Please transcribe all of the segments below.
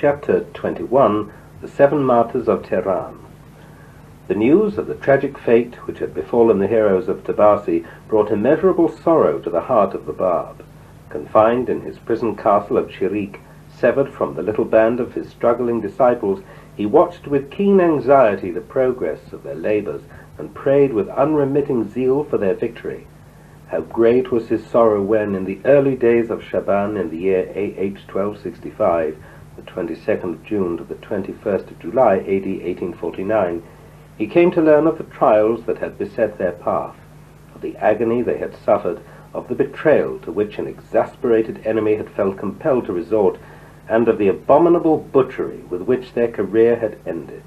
Chapter 21, The 7 Martyrs of Tehran. The news of the tragic fate which had befallen the heroes of Tahiry brought immeasurable sorrow to the heart of the Bab. Confined in his prison castle of Shirik, severed from the little band of his struggling disciples, he watched with keen anxiety the progress of their labors and prayed with unremitting zeal for their victory. How great was his sorrow when, in the early days of Shaban in the year AH 1265, the 22nd of June to the 21st of July AD 1849, he came to learn of the trials that had beset their path, of the agony they had suffered, of the betrayal to which an exasperated enemy had felt compelled to resort, and of the abominable butchery with which their career had ended.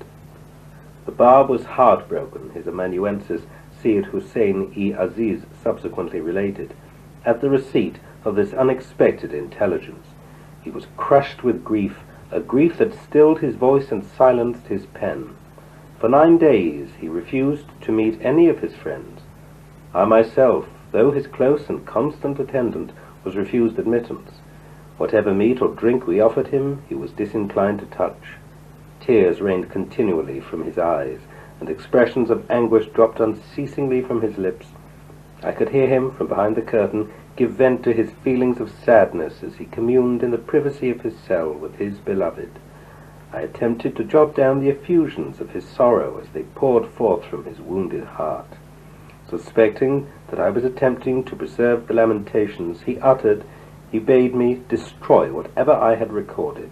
The Bab was heartbroken, his amanuensis Sayyid Hussein-e-Aziz subsequently related, at the receipt of this unexpected intelligence. He was crushed with grief, a grief that stilled his voice and silenced his pen. For 9 days he refused to meet any of his friends. I myself, though his close and constant attendant, was refused admittance. Whatever meat or drink we offered him, he was disinclined to touch. Tears rained continually from his eyes, and expressions of anguish dropped unceasingly from his lips. I could hear him, from behind the curtain, give vent to his feelings of sadness as he communed in the privacy of his cell with his beloved. I attempted to jot down the effusions of his sorrow as they poured forth from his wounded heart. Suspecting that I was attempting to preserve the lamentations he bade me destroy whatever I had recorded.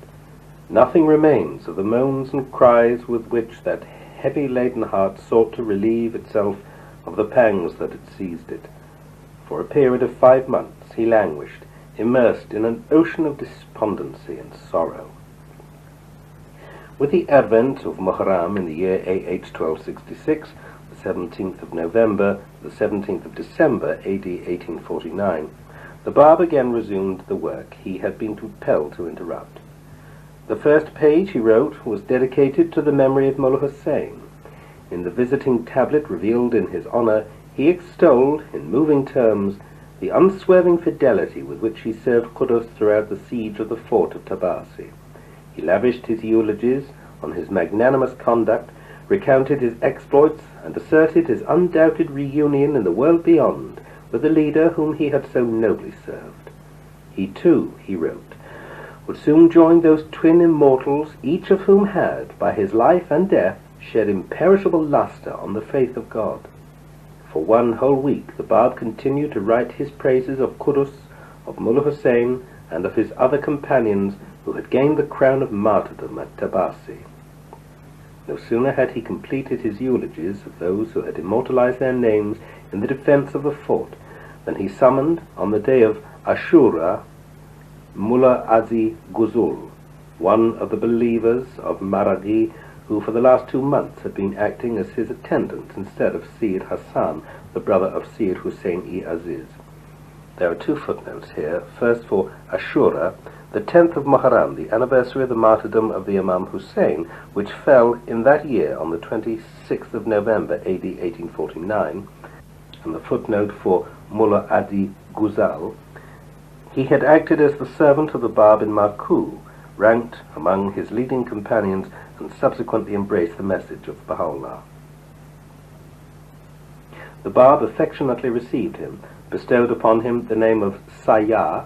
Nothing remains of the moans and cries with which that heavy-laden heart sought to relieve itself of the pangs that had seized it. For a period of 5 months he languished, immersed in an ocean of despondency and sorrow. With the advent of Muharram in the year AH 1266, the 17th of November, the 17th of December AD 1849, the Bab again resumed the work he had been compelled to interrupt. The first page he wrote was dedicated to the memory of Mullah Hussein. In the visiting tablet revealed in his honor, he extolled, in moving terms, the unswerving fidelity with which he served Qudus throughout the siege of the fort of Tahiry. He lavished his eulogies on his magnanimous conduct, recounted his exploits, and asserted his undoubted reunion in the world beyond with the leader whom he had so nobly served. He too, he wrote, would soon join those twin immortals, each of whom had, by his life and death, shed imperishable lustre on the faith of God. For 1 whole week the Bab continued to write his praises of Qudus, of Mullah Hussein, and of his other companions who had gained the crown of martyrdom at Tahiry. No sooner had he completed his eulogies of those who had immortalized their names in the defense of the fort than he summoned, on the day of Ashura, Mullah Adi Ghuzul, one of the believers of MARTYRS, who for the last 2 months had been acting as his attendant instead of Sayyid Hassan, the brother of Sayyid Hussein-e-Aziz. There are 2 footnotes here. First, for Ashura, the 10th of Muharram, the anniversary of the martyrdom of the Imam Hussein, which fell in that year on the 26th of November AD 1849, and the footnote for Mullah Adi Ghuzal. He had acted as the servant of the Bab in Marku, ranked among his leading companions, and subsequently embraced the message of Baha'u'llah. The Bab affectionately received him, bestowed upon him the name of Sayyah,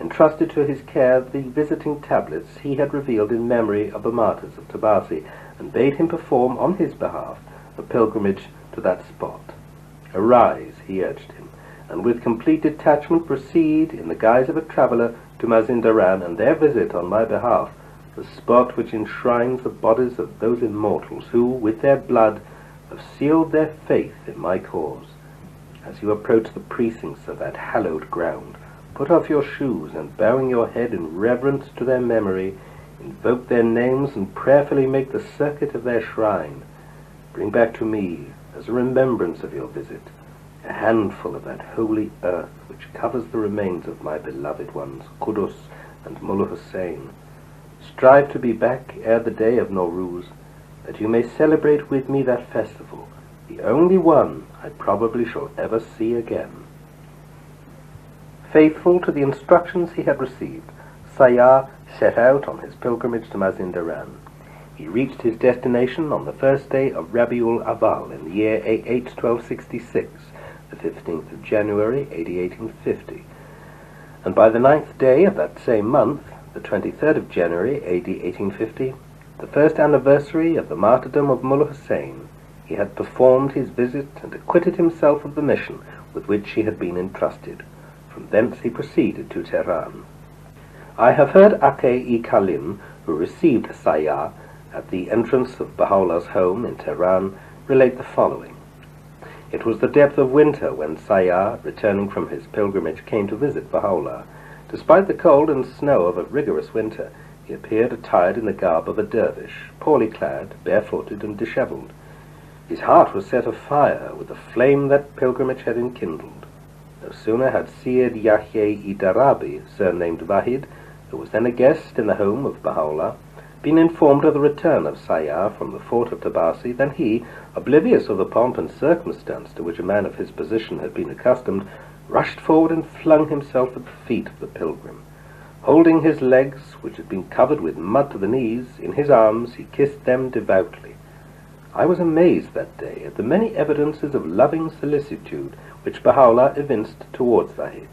entrusted to his care the visiting tablets he had revealed in memory of the martyrs of Tahiry, and bade him perform on his behalf a pilgrimage to that spot. Arise, he urged him, and with complete detachment proceed, in the guise of a traveller, to Mazindaran, and there visit on my behalf the spot which enshrines the bodies of those immortals who, with their blood, have sealed their faith in my cause. As you approach the precincts of that hallowed ground, put off your shoes, and bowing your head in reverence to their memory, invoke their names and prayerfully make the circuit of their shrine. Bring back to me, as a remembrance of your visit, a handful of that holy earth which covers the remains of my beloved ones, Qudus and Mullah Hussein. Strive to be back ere the day of Nowruz, that you may celebrate with me that festival, the only one I probably shall ever see again. Faithful to the instructions he had received, Sayyar set out on his pilgrimage to Mazindaran. He reached his destination on the first day of Rabiul Awal in the year A.H. 1266, the 15th of January, AD 1850, and by the 9th day of that same month, the 23rd of January, AD 1850, the first anniversary of the martyrdom of Mullah Hussein, he had performed his visit and acquitted himself of the mission with which he had been entrusted. From thence he proceeded to Tehran. I have heard Aqi Kalim, who received Sayyar at the entrance of Baha'u'llah's home in Tehran, relate the following. It was the depth of winter when Sayyar, returning from his pilgrimage, came to visit Baha'u'llah. Despite the cold and snow of a rigorous winter, he appeared attired in the garb of a dervish, poorly clad, barefooted, and dishevelled. His heart was set afire with the flame that pilgrimage had enkindled. No sooner had Syed Yahya Idarabi, surnamed Wahid, who was then a guest in the home of Baha'u'llah, been informed of the return of Sayyar from the fort of Tabasi, than he, oblivious of the pomp and circumstance to which a man of his position had been accustomed, rushed forward and flung himself at the feet of the pilgrim. Holding his legs, which had been covered with mud to the knees, in his arms, he kissed them devoutly. I was amazed that day at the many evidences of loving solicitude which Baha'u'llah evinced towards Wahid.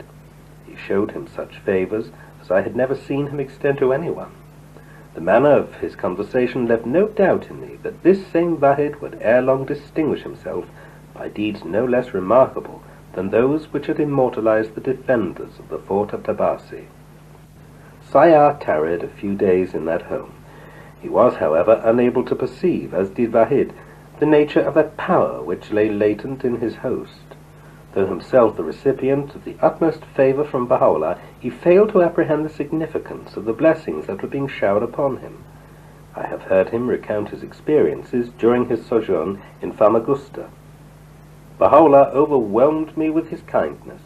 He showed him such favours as I had never seen him extend to anyone. The manner of his conversation left no doubt in me that this same Wahid would ere long distinguish himself by deeds no less remarkable than those which had immortalized the defenders of the fort of Tabasi. Sayyar tarried a few days in that home. He was, however, unable to perceive, as did Wahid, the nature of that power which lay latent in his host. Though himself the recipient of the utmost favour from Baha'u'llah, he failed to apprehend the significance of the blessings that were being showered upon him. I have heard him recount his experiences during his sojourn in Famagusta. Baha'u'llah overwhelmed me with his kindness.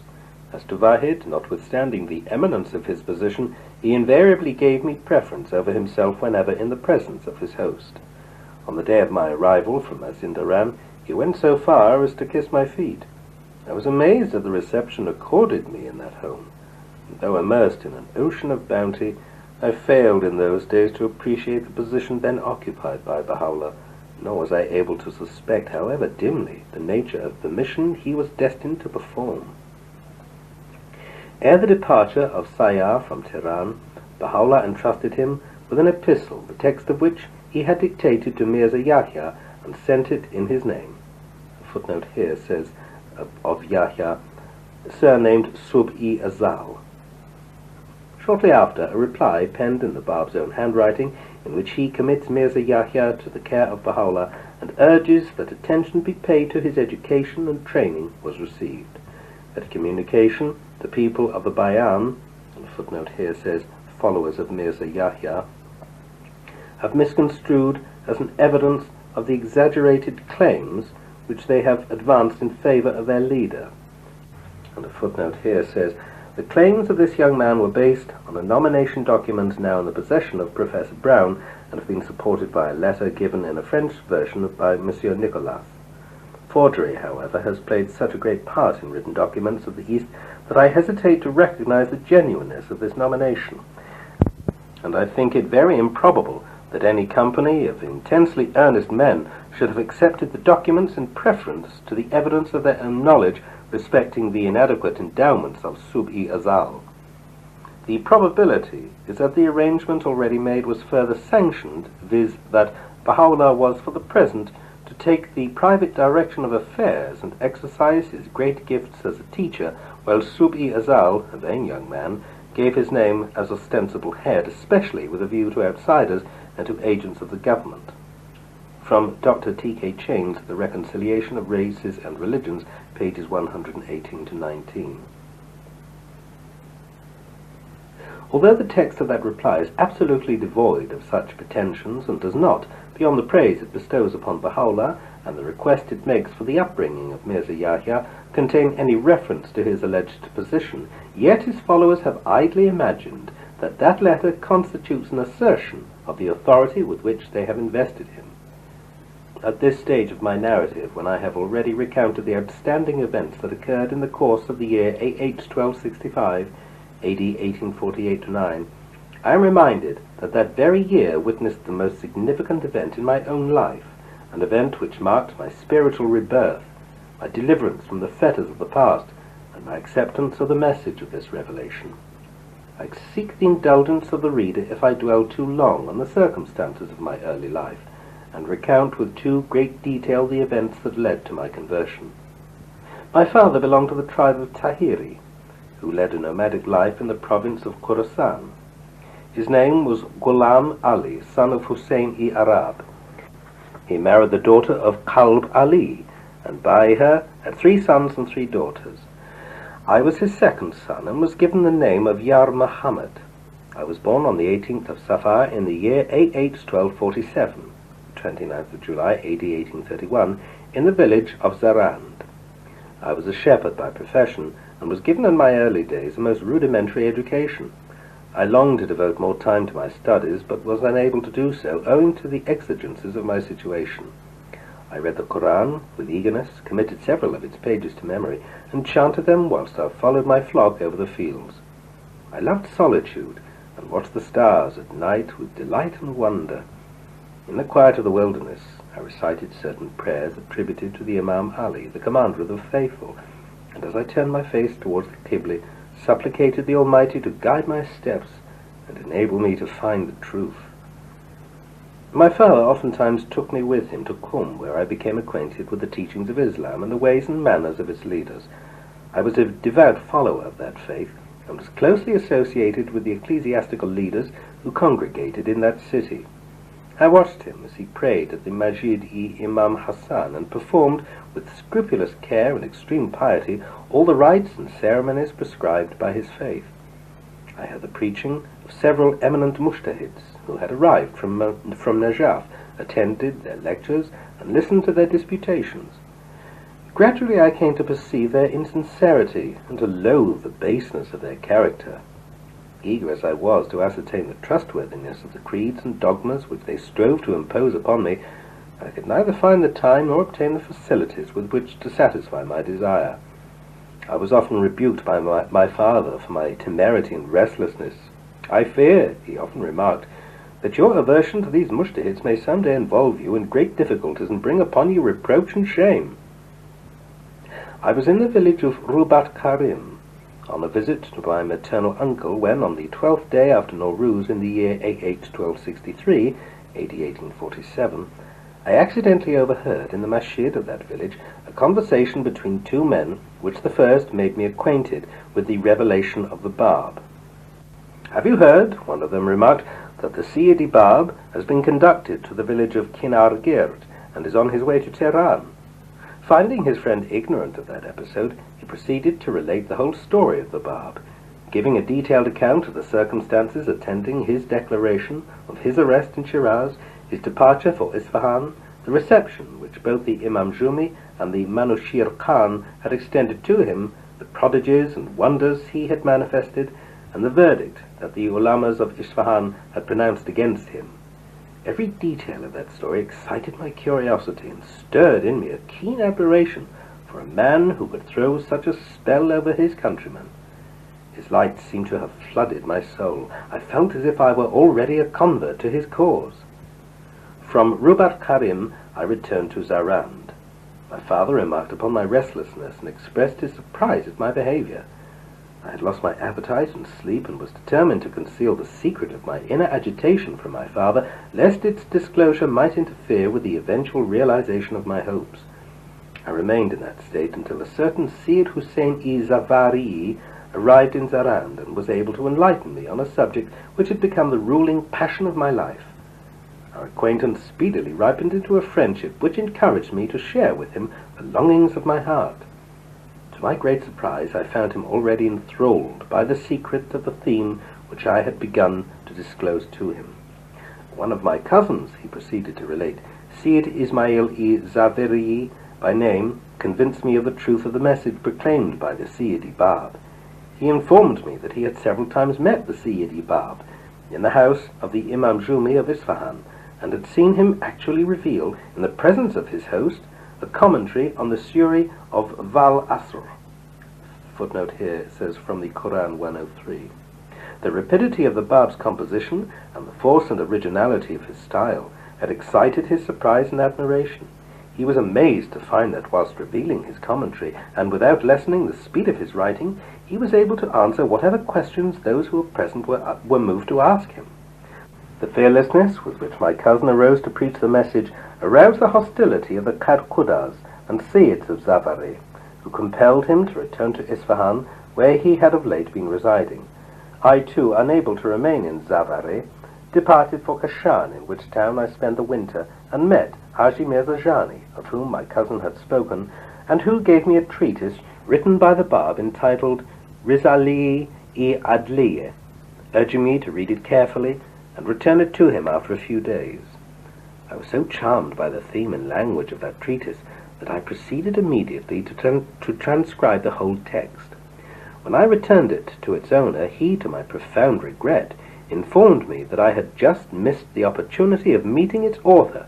As to Wahid, notwithstanding the eminence of his position, he invariably gave me preference over himself whenever in the presence of his host. On the day of my arrival from Mazindaran, he went so far as to kiss my feet. I was amazed at the reception accorded me in that home, and though immersed in an ocean of bounty, I failed in those days to appreciate the position then occupied by Baha'u'llah, nor was I able to suspect, however dimly, the nature of the mission he was destined to perform. Ere the departure of Sayyar from Tehran, Baha'u'llah entrusted him with an epistle, the text of which he had dictated to Mirza Yahya and sent it in his name. A footnote here says of Yahya, surnamed Sub-i Azal. Shortly after, a reply penned in the Bab's own handwriting, in which he commits Mirza Yahya to the care of Baha'u'llah and urges that attention be paid to his education and training, was received. That communication, the people of the Bayan, and the footnote here says followers of Mirza Yahya, have misconstrued as an evidence of the exaggerated claims which they have advanced in favour of their leader. And a footnote here says, the claims of this young man were based on a nomination document now in the possession of Professor Brown, and have been supported by a letter given in a French version by Monsieur Nicolas. Forgery, however, has played such a great part in written documents of the East that I hesitate to recognize the genuineness of this nomination, and I think it very improbable that any company of intensely earnest men should have accepted the documents in preference to the evidence of their own knowledge respecting the inadequate endowments of Sub-i Azal. The probability is that the arrangement already made was further sanctioned, viz. That Baha'u'llah was for the present to take the private direction of affairs and exercise his great gifts as a teacher, while Sub-i Azal, a vain young man, gave his name as ostensible head, especially with a view to outsiders and to agents of the government. From Dr. T.K. Chain's The Reconciliation of Races and Religions, pages 118 to 19. Although the text of that reply is absolutely devoid of such pretensions and does not, beyond the praise it bestows upon Baha'u'llah and the request it makes for the upbringing of Mirza Yahya, contain any reference to his alleged position, yet his followers have idly imagined that that letter constitutes an assertion of the authority with which they have invested him. At this stage of my narrative, when I have already recounted the outstanding events that occurred in the course of the year A.H. 1265, A.D. 1848-9, I am reminded that that very year witnessed the most significant event in my own life, an event which marked my spiritual rebirth, my deliverance from the fetters of the past, and my acceptance of the message of this revelation. I seek the indulgence of the reader if I dwell too long on the circumstances of my early life, and recount with too great detail the events that led to my conversion. My father belonged to the tribe of Tahiry, who led a nomadic life in the province of Khorasan. His name was Qurban Ali, son of Hussein-i Arab. He married the daughter of Qurban Ali, and by her had 3 sons and 3 daughters. I was his second son, and was given the name of Yar Muhammad. I was born on the 18th of Safar in the year 88-1247, 29th of July, AD 1831, in the village of Zarand. I was a shepherd by profession, and was given in my early days a most rudimentary education. I longed to devote more time to my studies, but was unable to do so, owing to the exigencies of my situation. I read the Quran with eagerness, committed several of its pages to memory, and chanted them whilst I followed my flock over the fields. I loved solitude, and watched the stars at night with delight and wonder. In the quiet of the wilderness, I recited certain prayers attributed to the Imam Ali, the commander of the faithful, and as I turned my face towards the Qibla, supplicated the Almighty to guide my steps and enable me to find the truth. My father oftentimes took me with him to Qum, where I became acquainted with the teachings of Islam and the ways and manners of its leaders. I was a devout follower of that faith, and was closely associated with the ecclesiastical leaders who congregated in that city. I watched him as he prayed at the Masjid-i-Imam Hassan, and performed with scrupulous care and extreme piety all the rites and ceremonies prescribed by his faith. I heard the preaching of several eminent mujtahids who had arrived from Najaf, attended their lectures, and listened to their disputations. Gradually I came to perceive their insincerity, and to loathe the baseness of their character. Eager as I was to ascertain the trustworthiness of the creeds and dogmas which they strove to impose upon me, I could neither find the time nor obtain the facilities with which to satisfy my desire. I was often rebuked by my father for my temerity and restlessness. "I fear," he often remarked, "that your aversion to these mujtahids may some day involve you in great difficulties and bring upon you reproach and shame." I was in the village of Rubat Karim on a visit to my maternal uncle when, on the 12th day after Nowruz in the year 88-1263, AD 1847, I accidentally overheard in the masjid of that village a conversation between 2 men, which the first made me acquainted with the revelation of the Bab. "Have you heard," one of them remarked, "that the Sayyidi Bab has been conducted to the village of Kinargird and is on his way to Tehran?" Finding his friend ignorant of that episode, he proceeded to relate the whole story of the Bab, giving a detailed account of the circumstances attending his declaration, of his arrest in Shiraz, his departure for Isfahan, the reception which both the Imam Jumi and the Manushir Khan had extended to him, the prodigies and wonders he had manifested, and the verdict that the ulamas of Isfahan had pronounced against him. Every detail of that story excited my curiosity and stirred in me a keen admiration for a man who could throw such a spell over his countrymen. His light seemed to have flooded my soul. I felt as if I were already a convert to his cause. From Rubat Karim I returned to Zarand. My father remarked upon my restlessness and expressed his surprise at my behavior. I had lost my appetite and sleep, and was determined to conceal the secret of my inner agitation from my father, lest its disclosure might interfere with the eventual realization of my hopes. I remained in that state until a certain Sayyid Hussein-i Zavari arrived in Zarand, and was able to enlighten me on a subject which had become the ruling passion of my life. Our acquaintance speedily ripened into a friendship which encouraged me to share with him the longings of my heart. To my great surprise, I found him already enthralled by the secret of the theme which I had begun to disclose to him. One of my cousins, he proceeded to relate, Sayyid Ismail-i Zaveri by name, convinced me of the truth of the message proclaimed by the Sayyidi Bab. He informed me that he had several times met the Sayyidi Bab in the house of the Imam Jumi of Isfahan, and had seen him actually reveal, in the presence of his host, a commentary on the Suri of Val Asr. Footnote here says from the Quran 103. The rapidity of the Bab's composition and the force and originality of his style had excited his surprise and admiration. He was amazed to find that, whilst revealing his commentary, and without lessening the speed of his writing, he was able to answer whatever questions those who were present were moved to ask him. The fearlessness with which my cousin arose to preach the message aroused the hostility of the Karkudas and Seyyids of Zavare, who compelled him to return to Isfahan, where he had of late been residing. I, too, unable to remain in Zavare, departed for Kashan, in which town I spent the winter, and met Haji Mirza Jani, of whom my cousin had spoken, and who gave me a treatise written by the Bab entitled Mirza Ali Adliye, urging me to read it carefully and return it to him after a few days. I was so charmed by the theme and language of that treatise that I proceeded immediately to transcribe the whole text. When I returned it to its owner, he, to my profound regret, informed me that I had just missed the opportunity of meeting its author.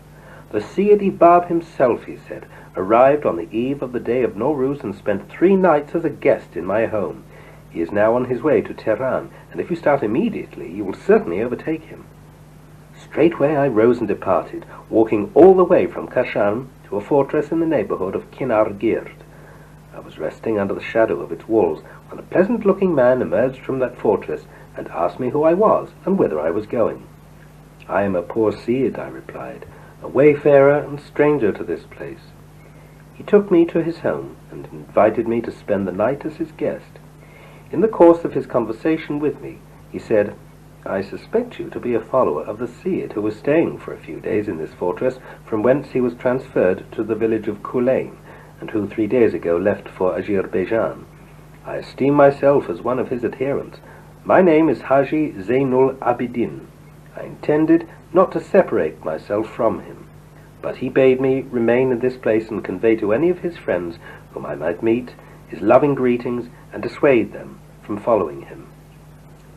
The Sayyidi Bab himself, he said, arrived on the eve of the day of Nowruz and spent 3 nights as a guest in my home. He is now on his way to Tehran, and if you start immediately, you will certainly overtake him. Straightway I rose and departed, walking all the way from Kashan to a fortress in the neighborhood of Kinargird. I was resting under the shadow of its walls when a pleasant-looking man emerged from that fortress and asked me who I was and whither I was going. I am a poor Seyyid, I replied, a wayfarer and stranger to this place. He took me to his home and invited me to spend the night as his guest. In the course of his conversation with me, he said, I suspect you to be a follower of the Seyyid who was staying for a few days in this fortress, from whence he was transferred to the village of Kulain, and who 3 days ago left for Azerbaijan. I esteem myself as one of his adherents. My name is Haji Zainul Abidin. I intended not to separate myself from him, but he bade me remain in this place and convey to any of his friends whom I might meet his loving greetings and dissuade them from following him.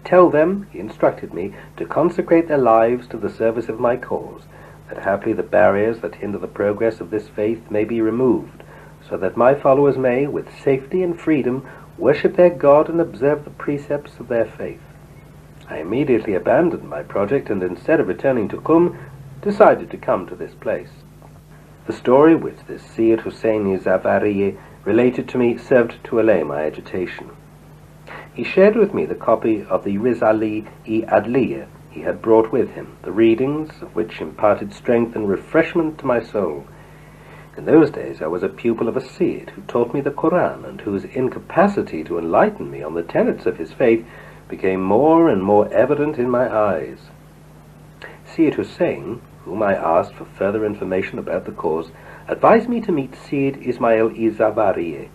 Tell them, he instructed me, to consecrate their lives to the service of my cause, that haply the barriers that hinder the progress of this faith may be removed, so that my followers may, with safety and freedom, worship their God and observe the precepts of their faith. I immediately abandoned my project and, instead of returning to Qum, decided to come to this place. The story which this Sayyid Husseini Zavariye related to me served to allay my agitation. He shared with me the copy of the Mirza Ali Adliye he had brought with him, the readings of which imparted strength and refreshment to my soul. In those days I was a pupil of a Sayyid who taught me the Quran, and whose incapacity to enlighten me on the tenets of his faith became more and more evident in my eyes. Sayyid Hussein, whom I asked for further information about the cause, advised me to meet Sayyid Ismail-i Zavariye,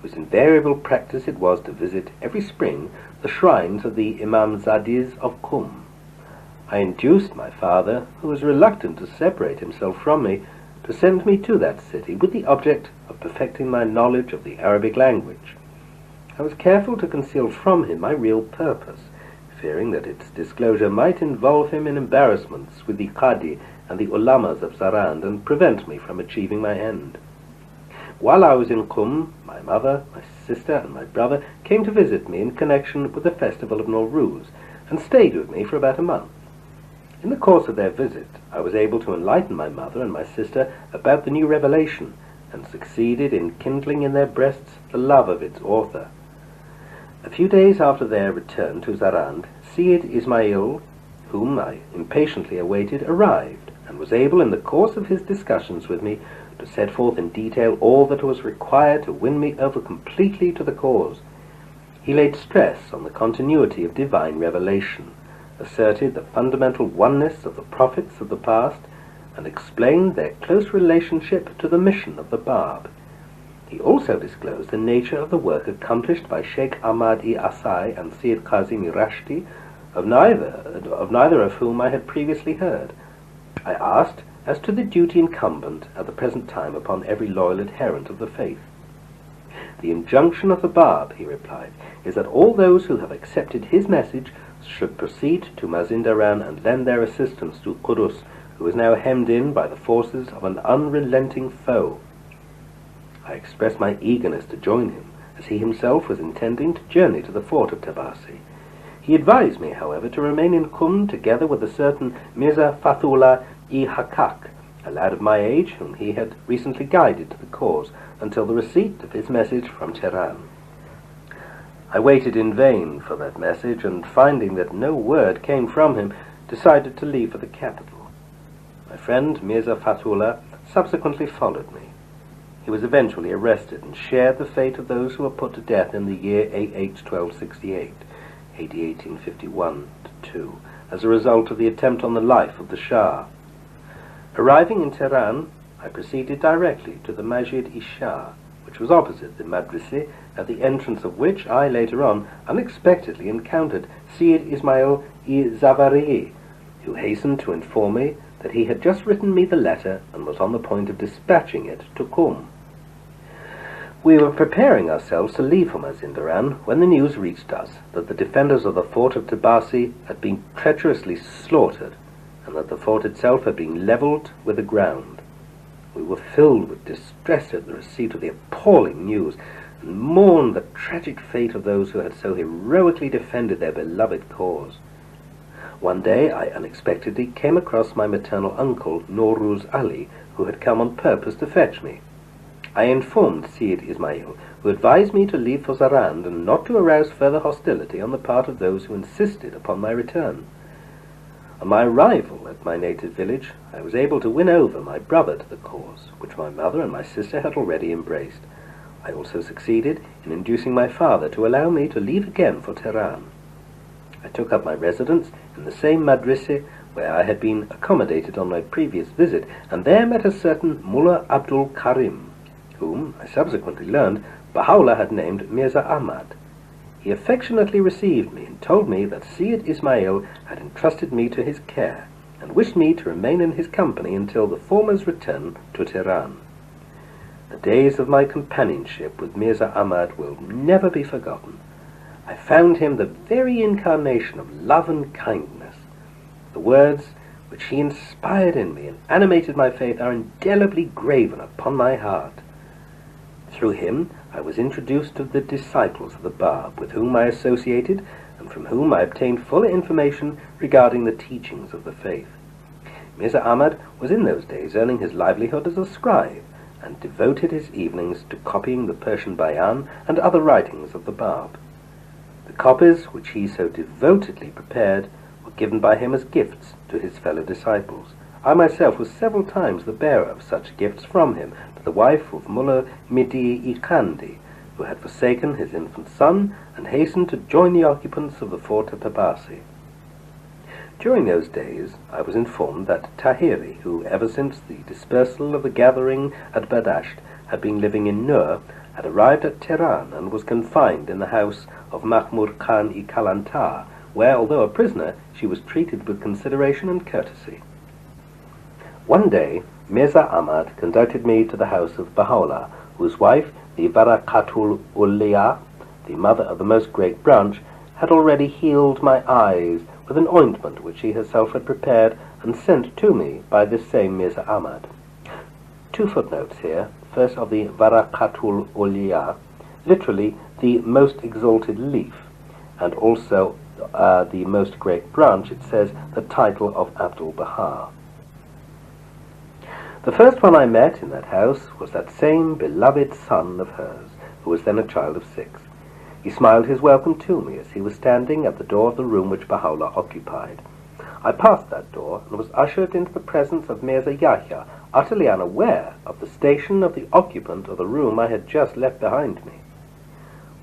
whose invariable practice it was to visit every spring the shrines of the Imamzadis of Qum. I induced my father, who was reluctant to separate himself from me, to send me to that city with the object of perfecting my knowledge of the Arabic language. I was careful to conceal from him my real purpose, fearing that its disclosure might involve him in embarrassments with the Qadi and the Ulamas of Zarand and prevent me from achieving my end. While I was in Qum, my mother, my sister, and my brother came to visit me in connection with the festival of Nowruz, and stayed with me for about a month. In the course of their visit, I was able to enlighten my mother and my sister about the new revelation, and succeeded in kindling in their breasts the love of its author. A few days after their return to Zarand, Sayyid Ismail, whom I impatiently awaited, arrived, and was able, in the course of his discussions with me, to set forth in detail all that was required to win me over completely to the cause. He laid stress on the continuity of divine revelation, asserted the fundamental oneness of the prophets of the past, and explained their close relationship to the mission of the Bab. He also disclosed the nature of the work accomplished by Sheikh Ahmad-i Asai and Sayyid Qazim Rashti, of neither of whom I had previously heard. I asked as to the duty incumbent at the present time upon every loyal adherent of the faith. The injunction of the Bab, he replied, is that all those who have accepted his message should proceed to Mazindaran and lend their assistance to Qudus, who is now hemmed in by the forces of an unrelenting foe. I expressed my eagerness to join him, as he himself was intending to journey to the fort of Tabasi. He advised me, however, to remain in Qum together with a certain Mirza Fatullah-i Hakak, a lad of my age whom he had recently guided to the cause, until the receipt of his message from Tehran. I waited in vain for that message, and finding that no word came from him, decided to leave for the capital. My friend Mirza Fatullah subsequently followed me. He was eventually arrested and shared the fate of those who were put to death in the year AH 1268, AD 1851-2, as a result of the attempt on the life of the Shah. Arriving in Tehran, I proceeded directly to the Masjid-i-Shah, which was opposite the madrasa, at the entrance of which I later on unexpectedly encountered Syed Ismail-i Zavari, who hastened to inform me that he had just written me the letter and was on the point of dispatching it to Qum. We were preparing ourselves to leave for Mazindaran when the news reached us that the defenders of the fort of Tabasi had been treacherously slaughtered, and that the fort itself had been levelled with the ground. We were filled with distress at the receipt of the appalling news, and mourned the tragic fate of those who had so heroically defended their beloved cause. One day I unexpectedly came across my maternal uncle, Mirza Ali, who had come on purpose to fetch me. I informed Syed Ismail, who advised me to leave for Zarand and not to arouse further hostility on the part of those who insisted upon my return. On my arrival at my native village, I was able to win over my brother to the cause, which my mother and my sister had already embraced. I also succeeded in inducing my father to allow me to leave again for Tehran. I took up my residence in the same madrasa where I had been accommodated on my previous visit, and there met a certain Mullah Abdul Karim, whom, I subsequently learned, Baha'u'llah had named Mirza Ahmad. He affectionately received me and told me that Syed Ismail had entrusted me to his care, and wished me to remain in his company until the former's return to Tehran. The days of my companionship with Mirza Ahmad will never be forgotten. I found him the very incarnation of love and kindness. The words which he inspired in me and animated my faith are indelibly graven upon my heart. Through him I was introduced to the disciples of the Bab, with whom I associated, and from whom I obtained fuller information regarding the teachings of the faith. Mirza Ahmad was in those days earning his livelihood as a scribe, and devoted his evenings to copying the Persian Bayan and other writings of the Bab. The copies which he so devotedly prepared were given by him as gifts to his fellow disciples. I myself was several times the bearer of such gifts from him to the wife of Mullah Midi-i Kandi, who had forsaken his infant son and hastened to join the occupants of the fort at Tabasi. During those days I was informed that Tahiry, who ever since the dispersal of the gathering at Badasht had been living in Nur, had arrived at Tehran and was confined in the house of Mahmud Khan-i Kalantar, where, although a prisoner, she was treated with consideration and courtesy. One day, Mirza Ahmad conducted me to the house of Baha'u'llah, whose wife, the Barakatul Ulliya, the mother of the Most Great Branch, had already healed my eyes with an ointment which she herself had prepared and sent to me by this same Mirza Ahmad. 2 footnotes here. First, of the Barakatul Ulliya, literally the most exalted leaf, and also the Most Great Branch. It says the title of Abdul Baha. The first one I met in that house was that same beloved son of hers, who was then a child of 6. He smiled his welcome to me as he was standing at the door of the room which Baha'u'llah occupied. I passed that door and was ushered into the presence of Mirza Yahya, utterly unaware of the station of the occupant of the room I had just left behind me.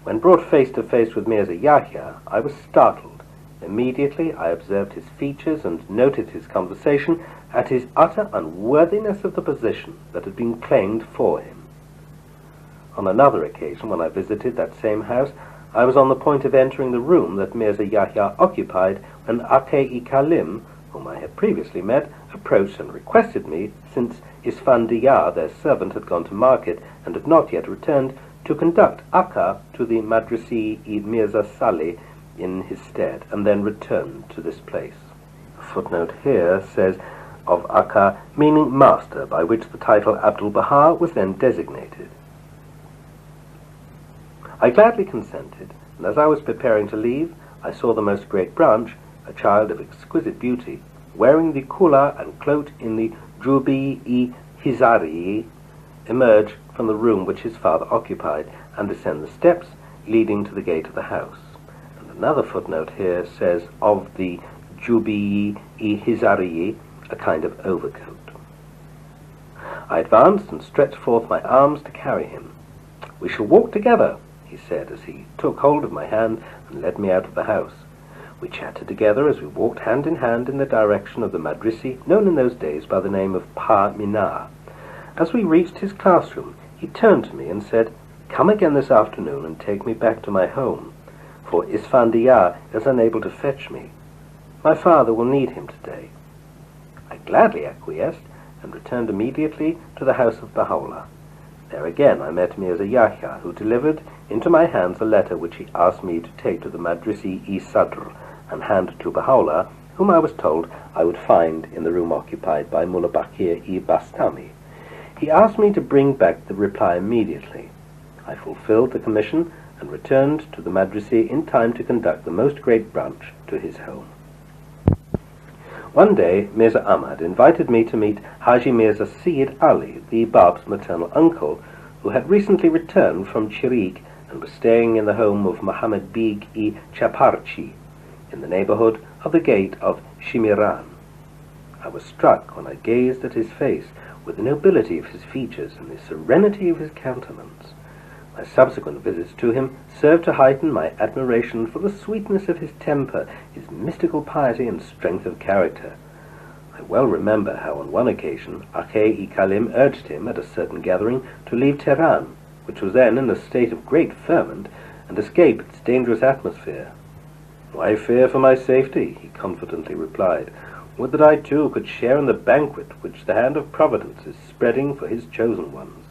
When brought face to face with Mirza Yahya, I was startled. Immediately I observed his features and noted his conversation, at his utter unworthiness of the position that had been claimed for him. On another occasion, when I visited that same house, I was on the point of entering the room that Mirza Yahya occupied when Ake-i Kalim, whom I had previously met, approached and requested me, since Isfandiya, their servant, had gone to market and had not yet returned, to conduct Akka to the Madrasi-i Mirza Salih in his stead, and then return to this place. A footnote here says of Akka, meaning master, by which the title Abdul Baha was then designated. I gladly consented, and as I was preparing to leave, I saw the Most Great Branch, a child of exquisite beauty, wearing the kula and cloak in the Jubi-i Hizari, emerge from the room which his father occupied and descend the steps leading to the gate of the house. And another footnote here says of the Jubi-i Hizari, a kind of overcoat. I advanced and stretched forth my arms to carry him. "We shall walk together," he said as he took hold of my hand and led me out of the house. We chatted together as we walked hand in hand in the direction of the madrisi, known in those days by the name of Pa Minar. As we reached his classroom, he turned to me and said, "Come again this afternoon and take me back to my home, for Isfandiar is unable to fetch me. My father will need him today." I gladly acquiesced and returned immediately to the house of Baha'u'llah. There again I met Mirza Yahya, who delivered into my hands a letter which he asked me to take to the Madrisi-i Sadr and hand to Baha'u'llah, whom I was told I would find in the room occupied by Mullah Bakir-i Bastami. He asked me to bring back the reply immediately. I fulfilled the commission and returned to the Madrisi in time to conduct the Most Great Branch to his home. One day, Mirza Ahmad invited me to meet Haji Mirza Sayyid Ali, the Bab's maternal uncle, who had recently returned from Chirik and was staying in the home of Muhammad Beg-i Chaparchi, in the neighborhood of the gate of Shimiran. I was struck when I gazed at his face with the nobility of his features and the serenity of his countenance. My subsequent visits to him served to heighten my admiration for the sweetness of his temper, his mystical piety and strength of character. I well remember how on one occasion Akhe-i-Kalim urged him at a certain gathering to leave Tehran, which was then in a state of great ferment, and escape its dangerous atmosphere. "Why fear for my safety?" he confidently replied. "Would that I too could share in the banquet which the hand of Providence is spreading for his chosen ones."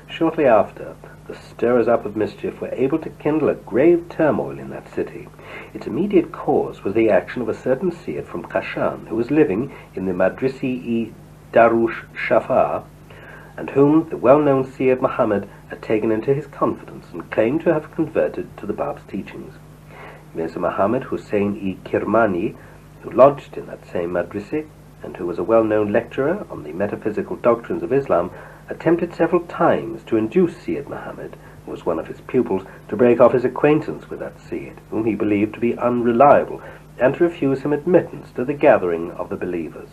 Shortly after, the stirrers-up of mischief were able to kindle a grave turmoil in that city. Its immediate cause was the action of a certain Seyyid from Kashan, who was living in the Madrisi-i Darush Shafar, and whom the well-known Seyyid Muhammad had taken into his confidence and claimed to have converted to the Bab's teachings. Mirza Muhammad Hussein-i Kirmani, who lodged in that same Madrisi, and who was a well-known lecturer on the metaphysical doctrines of Islam, attempted several times to induce Sayyid Muhammad, who was one of his pupils, to break off his acquaintance with that Sayyid, whom he believed to be unreliable, and to refuse him admittance to the gathering of the believers.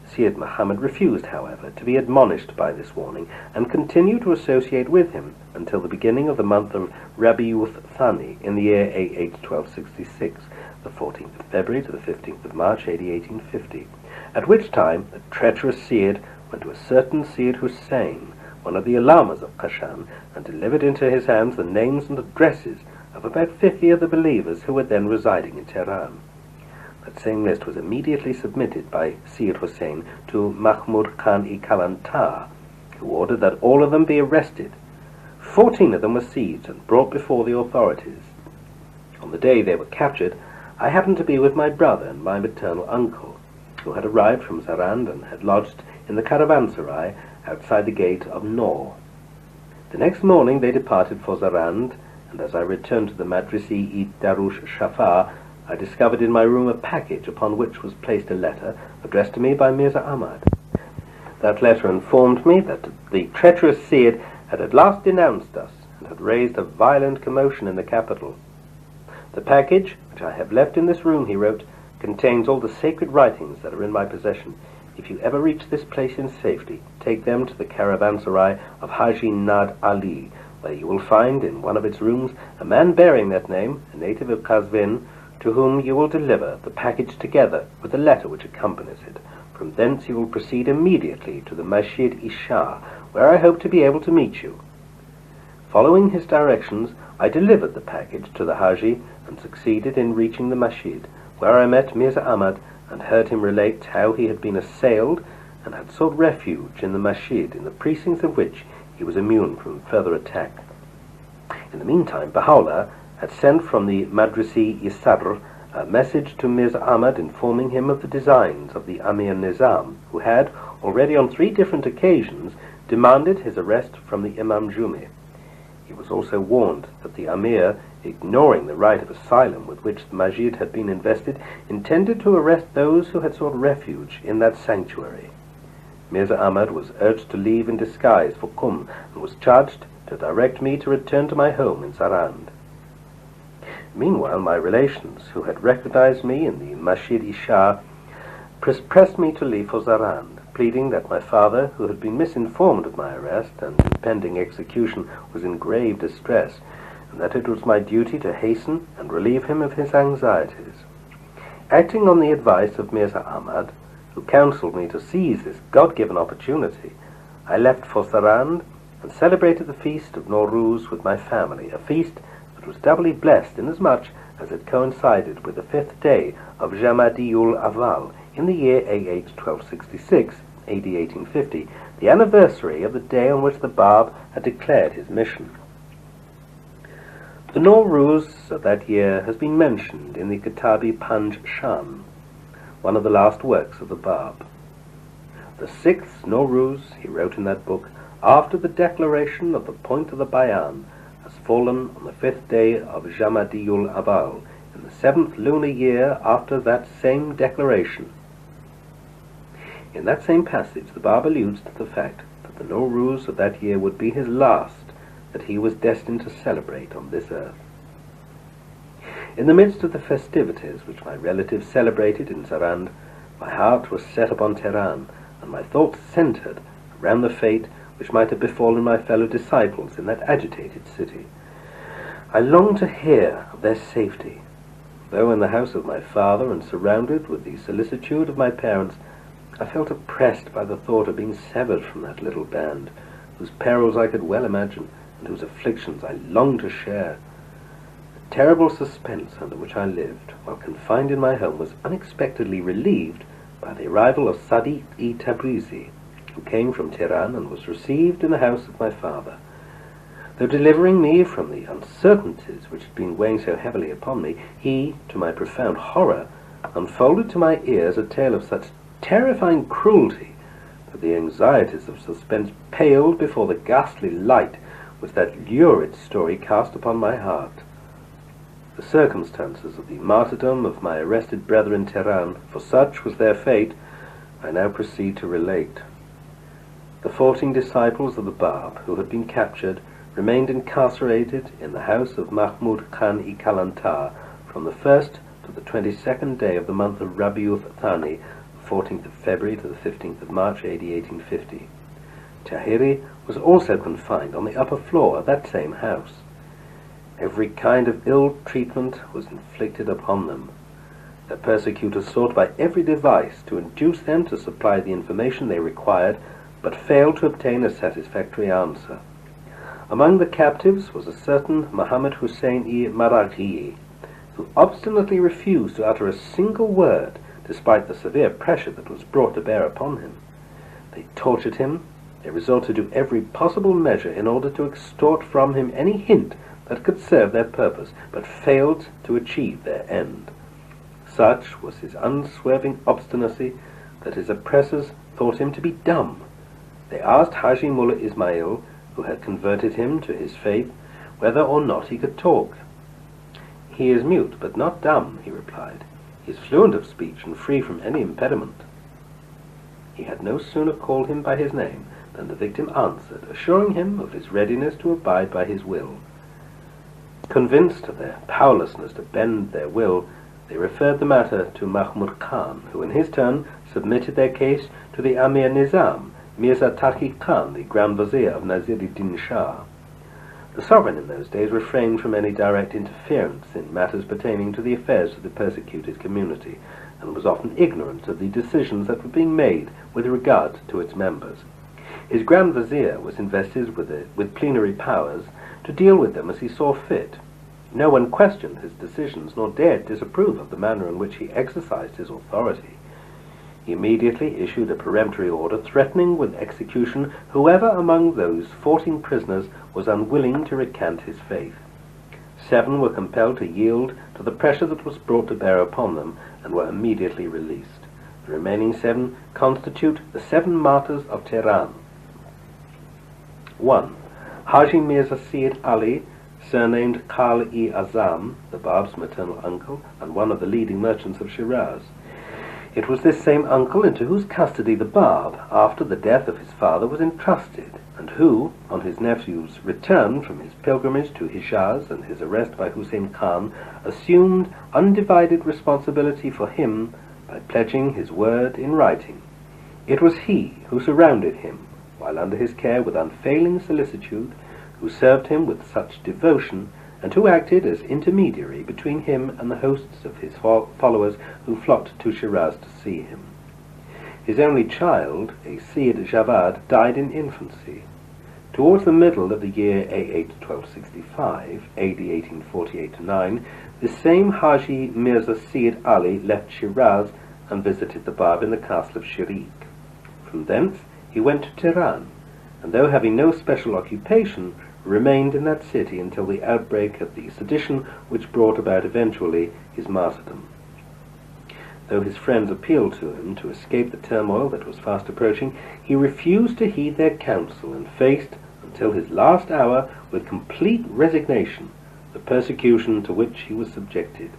Sayyid Muhammad refused, however, to be admonished by this warning, and continued to associate with him until the beginning of the month of Rabi'uth Thani in the year A.H. 1266, the 14th of February to the 15th of March, A.D. 1850, at which time the treacherous Sayyid went to a certain Sayyid Hussein, one of the Alamas of Kashan, and delivered into his hands the names and addresses of about 50 of the believers who were then residing in Tehran. That same list was immediately submitted by Sayyid Hussein to Mahmud Khan-i-Kalantar, who ordered that all of them be arrested. 14 of them were seized and brought before the authorities. On the day they were captured, I happened to be with my brother and my maternal uncle, who had arrived from Zarand and had lodged in the caravanserai outside the gate of Nor. The next morning they departed for Zarand, and as I returned to the Madrisi-i Darush Shafar, I discovered in my room a package upon which was placed a letter addressed to me by Mirza Ahmad. That letter informed me that the treacherous Sayyid had at last denounced us and had raised a violent commotion in the capital. "The package, which I have left in this room," he wrote, "contains all the sacred writings that are in my possession. If you ever reach this place in safety, take them to the caravanserai of Haji Nad Ali, where you will find in one of its rooms a man bearing that name, a native of Kazvin, to whom you will deliver the package together with the letter which accompanies it. From thence you will proceed immediately to the Masjid-i-Shah, where I hope to be able to meet you." Following his directions, I delivered the package to the Haji and succeeded in reaching the Masjid, where I met Mirza Ahmad and heard him relate how he had been assailed and had sought refuge in the Masjid, in the precincts of which he was immune from further attack. In the meantime, Baha'u'llah had sent from the Madrisi-i Sadr a message to Mirza Ahmad informing him of the designs of the Amir Nizam, who had already on 3 different occasions demanded his arrest from the Imam Jumi. He was also warned that the Amir ignoring the right of asylum with which the Majid had been invested, intended to arrest those who had sought refuge in that sanctuary. Mirza Ahmad was urged to leave in disguise for Qum and was charged to direct me to return to my home in Sarand. Meanwhile, my relations, who had recognized me in the Masjid-i-Shah, pressed me to leave for Sarand, pleading that my father, who had been misinformed of my arrest and impending execution, was in grave distress, and that it was my duty to hasten and relieve him of his anxieties. Acting on the advice of Mirza Ahmad, who counseled me to seize this God-given opportunity, I left for Sarand and celebrated the feast of Nowruz with my family, a feast that was doubly blessed inasmuch as it coincided with the 5th day of Jamadi-ul Awwal in the year AH 1266, AD 1850, the anniversary of the day on which the Bab had declared his mission. The Nowruz of that year has been mentioned in the Kitabi Panj Shan, one of the last works of the Bab. The 6th Nowruz, he wrote in that book, after the declaration of the point of the Bayan, has fallen on the 5th day of Jamadi-ul Awwal, in the 7th lunar year after that same declaration. In that same passage, the Bab alludes to the fact that the Nowruz of that year would be his last that he was destined to celebrate on this earth. In the midst of the festivities which my relatives celebrated in Sarand, my heart was set upon Tehran, and my thoughts centered around the fate which might have befallen my fellow disciples in that agitated city. I longed to hear of their safety. Though in the house of my father and surrounded with the solicitude of my parents, I felt oppressed by the thought of being severed from that little band, whose perils I could well imagine, and whose afflictions I longed to share. The terrible suspense under which I lived, while confined in my home, was unexpectedly relieved by the arrival of Sadiq-i Tabrizi, who came from Tehran and was received in the house of my father. Though delivering me from the uncertainties which had been weighing so heavily upon me, he, to my profound horror, unfolded to my ears a tale of such terrifying cruelty that the anxieties of suspense paled before the ghastly light which that lurid story cast upon my heart. The circumstances of the martyrdom of my arrested brethren in Tehran, for such was their fate, I now proceed to relate. The 14 disciples of the Bab, who had been captured, remained incarcerated in the house of Mahmud Khan-i Kalantar from the 1st to the 22nd day of the month of Rabiul Thani, 14th of February to the 15th of March, AD 1850. Tahiry was also confined on the upper floor of that same house. Every kind of ill treatment was inflicted upon them. Their persecutors sought by every device to induce them to supply the information they required, but failed to obtain a satisfactory answer. Among the captives was a certain Muhammad Hussein-i Maraghi, who obstinately refused to utter a single word despite the severe pressure that was brought to bear upon him. They tortured him. They resorted to every possible measure in order to extort from him any hint that could serve their purpose, but failed to achieve their end. Such was his unswerving obstinacy that his oppressors thought him to be dumb. They asked Haji Mullah Ismail, who had converted him to his faith, whether or not he could talk. "He is mute, but not dumb," he replied. "He is fluent of speech and free from any impediment." He had no sooner called him by his name than the victim answered, assuring him of his readiness to abide by his will. Convinced of their powerlessness to bend their will, they referred the matter to Mahmud Khan, who in his turn submitted their case to the Amir Nizam, Mirza Taqi Khan, the Grand Vizier of Nasir-ud-Din Shah. The sovereign in those days refrained from any direct interference in matters pertaining to the affairs of the persecuted community, and was often ignorant of the decisions that were being made with regard to its members. His Grand Vizier was invested with plenary powers to deal with them as he saw fit. No one questioned his decisions, nor dared disapprove of the manner in which he exercised his authority. He immediately issued a peremptory order threatening with execution whoever among those 14 prisoners was unwilling to recant his faith. 7 were compelled to yield to the pressure that was brought to bear upon them, and were immediately released. The remaining 7 constitute the 7 martyrs of Tehran. 1. Haji Mirza Ali, surnamed Kal-i-Azam, the Bab's maternal uncle, and one of the leading merchants of Shiraz. It was this same uncle into whose custody the Bab, after the death of his father, was entrusted, and who, on his nephew's return from his pilgrimage to Hijaz and his arrest by Hussein Khan, assumed undivided responsibility for him by pledging his word in writing. It was he who surrounded him, while under his care with unfailing solicitude, who served him with such devotion, and who acted as intermediary between him and the hosts of his followers who flocked to Shiraz to see him. His only child, a Seyyid Javad, died in infancy. Towards the middle of the year A8 1265, AD 1848-9, the same Haji Mirza Seyyid Ali left Shiraz and visited the Bab in the castle of Shirik. From thence he went to Tehran, and though having no special occupation, remained in that city until the outbreak of the sedition which brought about eventually his martyrdom. Though his friends appealed to him to escape the turmoil that was fast approaching, he refused to heed their counsel and faced, until his last hour, with complete resignation, the persecution to which he was subjected.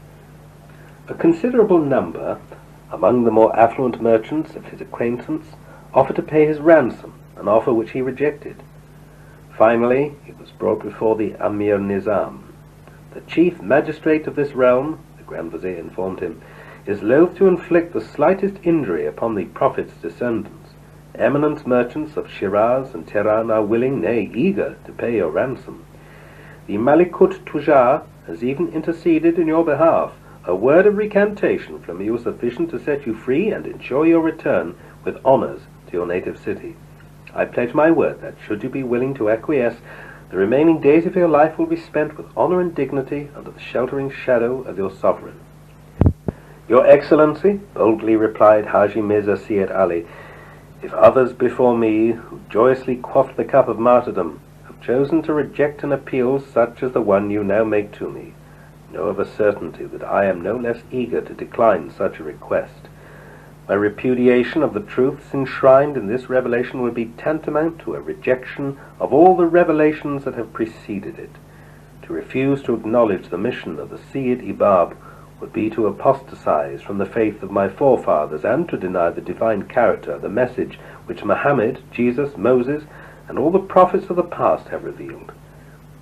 A considerable number, among the more affluent merchants of his acquaintance, offered to pay his ransom, an offer which he rejected. Finally, he was brought before the Amir Nizam. The chief magistrate of this realm, the Grand Vizier informed him, is loath to inflict the slightest injury upon the Prophet's descendants. Eminent merchants of Shiraz and Tehran are willing, nay, eager, to pay your ransom. The Malikut Tujar has even interceded in your behalf. A word of recantation from you is sufficient to set you free and ensure your return with honours to your native city. I pledge my word that, should you be willing to acquiesce, the remaining days of your life will be spent with honour and dignity under the sheltering shadow of your sovereign. Your Excellency, boldly replied Haji Mirza Seyyid Ali, if others before me, who joyously quaffed the cup of martyrdom, have chosen to reject an appeal such as the one you now make to me, know of a certainty that I am no less eager to decline such a request. My repudiation of the truths enshrined in this revelation would be tantamount to a rejection of all the revelations that have preceded it. To refuse to acknowledge the mission of the Seyyid Ibab would be to apostatize from the faith of my forefathers and to deny the divine character, the message which Muhammad, Jesus, Moses, and all the prophets of the past have revealed.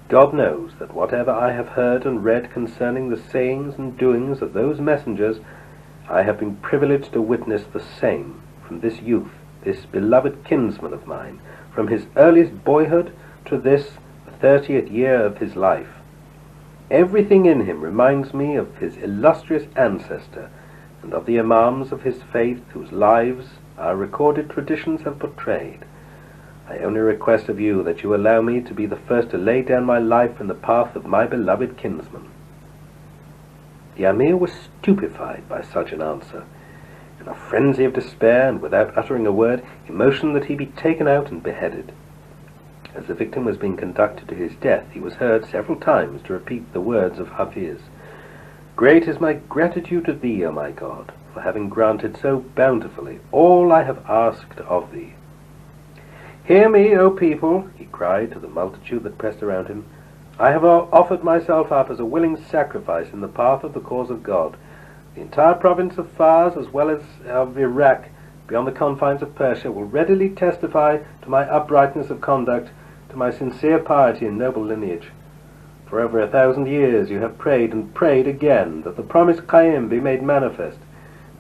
God knows that whatever I have heard and read concerning the sayings and doings of those messengers, I have been privileged to witness the same from this youth, this beloved kinsman of mine, from his earliest boyhood to this, the 30th year of his life. Everything in him reminds me of his illustrious ancestor and of the imams of his faith whose lives our recorded traditions have portrayed. I only request of you that you allow me to be the first to lay down my life in the path of my beloved kinsman. The Amir was stupefied by such an answer. In a frenzy of despair, and without uttering a word, he motioned that he be taken out and beheaded. As the victim was being conducted to his death, he was heard several times to repeat the words of Hafiz, "Great is my gratitude to thee, O my God, for having granted so bountifully all I have asked of thee." "Hear me, O people," he cried to the multitude that pressed around him. "I have offered myself up as a willing sacrifice in the path of the cause of God. The entire province of Fars, as well as of Iraq, beyond the confines of Persia, will readily testify to my uprightness of conduct, to my sincere piety and noble lineage. For over 1,000 years you have prayed and prayed again that the promised Qayyim be made manifest.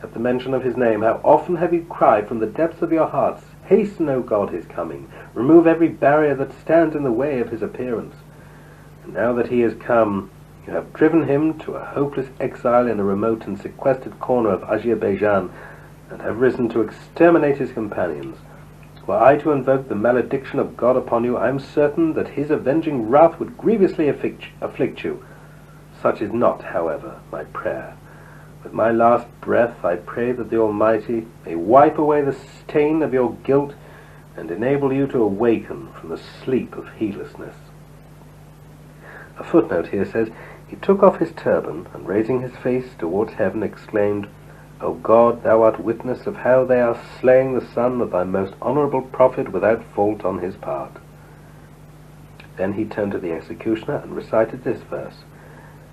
At the mention of his name, how often have you cried from the depths of your hearts, 'Hasten, O God, his coming. Remove every barrier that stands in the way of his appearance.' And now that he has come, you have driven him to a hopeless exile in a remote and sequestered corner of Azerbaijan, and have risen to exterminate his companions. Were I to invoke the malediction of God upon you, I am certain that his avenging wrath would grievously afflict you. Such is not, however, my prayer. With my last breath I pray that the Almighty may wipe away the stain of your guilt and enable you to awaken from the sleep of heedlessness." A footnote here says, "He took off his turban, and raising his face towards heaven, exclaimed, 'O God, thou art witness of how they are slaying the son of thy most honourable prophet without fault on his part.'" Then he turned to the executioner and recited this verse: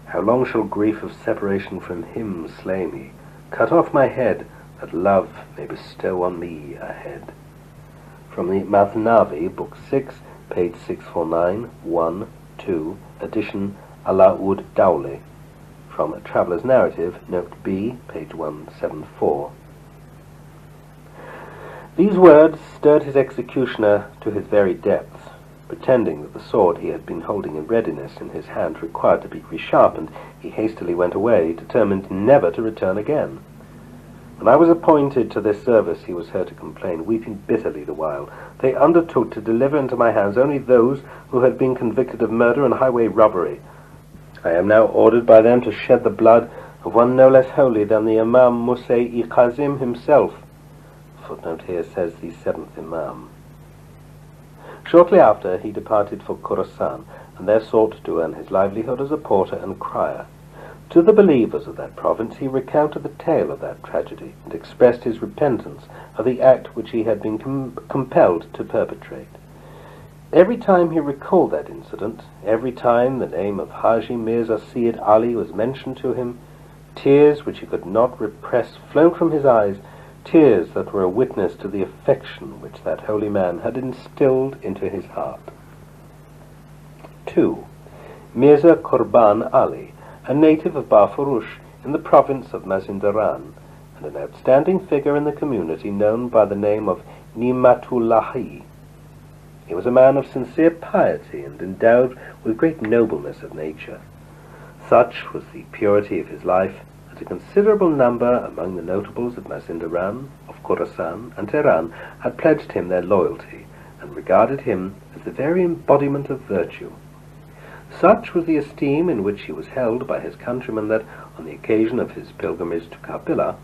"How long shall grief of separation from him slay me? Cut off my head, that love may bestow on me a head." From the Masnavi, Book 6, page 649, 1, 2, edition Alaoud Dowleh. From A Traveller's Narrative, Note B, page 174. These words stirred his executioner to his very depths. Pretending that the sword he had been holding in readiness in his hand required to be resharpened, he hastily went away, determined never to return again. When I was appointed to this service, he was heard to complain, weeping bitterly the while, "They undertook to deliver into my hands only those who had been convicted of murder and highway robbery. I am now ordered by them to shed the blood of one no less holy than the Imam Musa-i Kazim himself." Footnote here says the 7th Imam. Shortly after, he departed for Khorasan, and there sought to earn his livelihood as a porter and crier. To the believers of that province he recounted the tale of that tragedy, and expressed his repentance of the act which he had been compelled to perpetrate. Every time he recalled that incident, every time the name of Haji Mirza Ali was mentioned to him, tears which he could not repress flowed from his eyes, tears that were a witness to the affection which that holy man had instilled into his heart. 2. Mirza Qurban Ali, a native of Bafurush in the province of Mazindaran, and an outstanding figure in the community known by the name of Nimatullahi. He was a man of sincere piety and endowed with great nobleness of nature. Such was the purity of his life that a considerable number among the notables of Mazindaran, of Khorasan, and Tehran had pledged him their loyalty, and regarded him as the very embodiment of virtue. Such was the esteem in which he was held by his countrymen that, on the occasion of his pilgrimage to Karbala,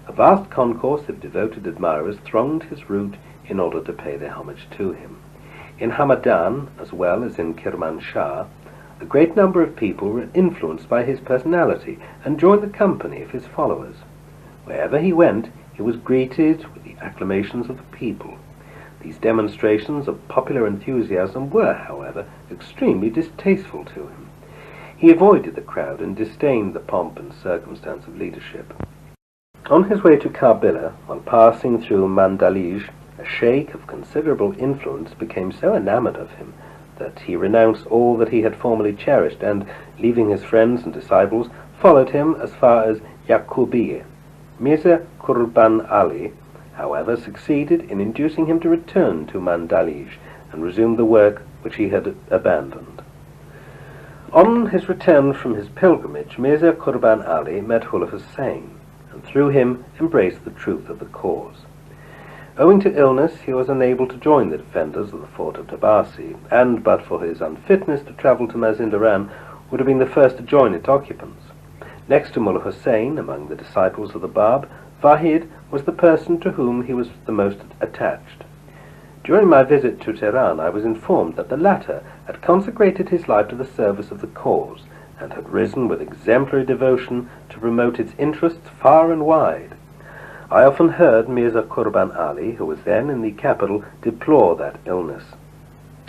a vast concourse of devoted admirers thronged his route in order to pay their homage to him. In Hamadan, as well as in Kermanshah, a great number of people were influenced by his personality and joined the company of his followers. Wherever he went, he was greeted with the acclamations of the people. These demonstrations of popular enthusiasm were, however, extremely distasteful to him. He avoided the crowd and disdained the pomp and circumstance of leadership. On his way to Karbala, while passing through Mandalij, a sheikh of considerable influence became so enamored of him that he renounced all that he had formerly cherished, and, leaving his friends and disciples, followed him as far as Yaqubiyyah. Mirza Qurban Ali, however, succeeded in inducing him to return to Mandalij and resume the work which he had abandoned. On his return from his pilgrimage, Mirza Qurban Ali met Hula Hussein, and through him embraced the truth of the cause. Owing to illness, he was unable to join the defenders of the fort of Tabarsi, and, but for his unfitness to travel to Mazindaran, would have been the first to join its occupants. Next to Mullah Hussein, among the disciples of the Bab, Vahid was the person to whom he was the most attached. During my visit to Tehran, I was informed that the latter had consecrated his life to the service of the cause, and had risen with exemplary devotion to promote its interests far and wide. I often heard Mirza Qurban Ali, who was then in the capital, deplore that illness.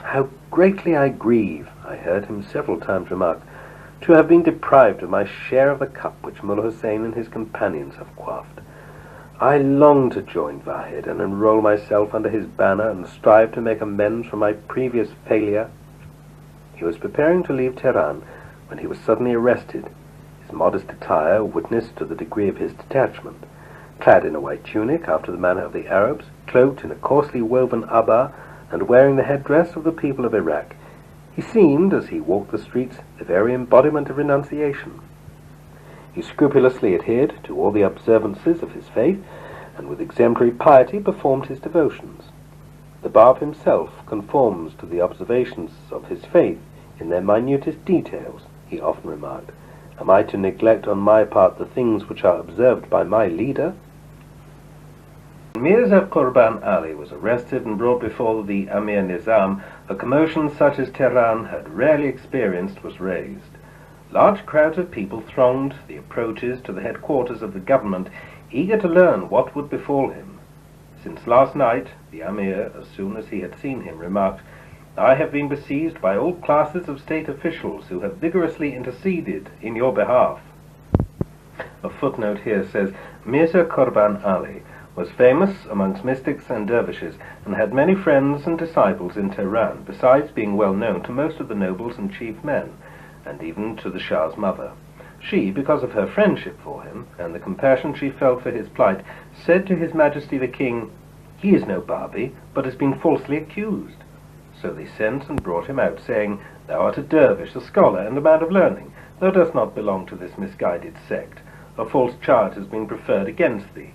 "How greatly I grieve," I heard him several times remark, "to have been deprived of my share of the cup which Mullah Hussein and his companions have quaffed. I long to join Vahid and enroll myself under his banner and strive to make amends for my previous failure." He was preparing to leave Tehran when he was suddenly arrested. His modest attire witnessed to the degree of his detachment. Clad in a white tunic, after the manner of the Arabs, cloaked in a coarsely woven abba, and wearing the headdress of the people of Iraq, he seemed, as he walked the streets, the very embodiment of renunciation. He scrupulously adhered to all the observances of his faith, and with exemplary piety performed his devotions. The Bab himself conforms to the observations of his faith in their minutest details, he often remarked. Am I to neglect on my part the things which are observed by my leader? Mirza Qurban Ali was arrested and brought before the Amir Nizam. A commotion such as Tehran had rarely experienced was raised. Large crowds of people thronged the approaches to the headquarters of the government, eager to learn what would befall him. Since last night, the Amir, as soon as he had seen him, remarked, I have been besieged by all classes of state officials who have vigorously interceded in your behalf." A footnote here says, Mirza Qurban Ali was famous amongst mystics and dervishes, and had many friends and disciples in Tehran, besides being well known to most of the nobles and chief men, and even to the Shah's mother. She, because of her friendship for him, and the compassion she felt for his plight, said to His Majesty the King, "He is no Babi, but has been falsely accused." So they sent and brought him out, saying, "Thou art a dervish, a scholar, and a man of learning. Thou dost not belong to this misguided sect. A false charge has been preferred against thee."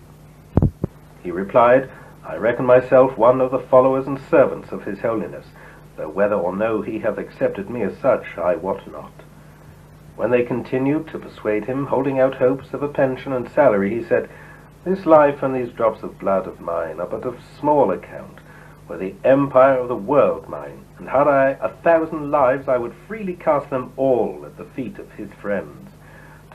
He replied, "I reckon myself one of the followers and servants of His Holiness, though whether or no he hath accepted me as such, I wot not." When they continued to persuade him, holding out hopes of a pension and salary, he said, "This life and these drops of blood of mine are but of small account, were the empire of the world mine, and had I 1,000 lives, I would freely cast them all at the feet of His friends.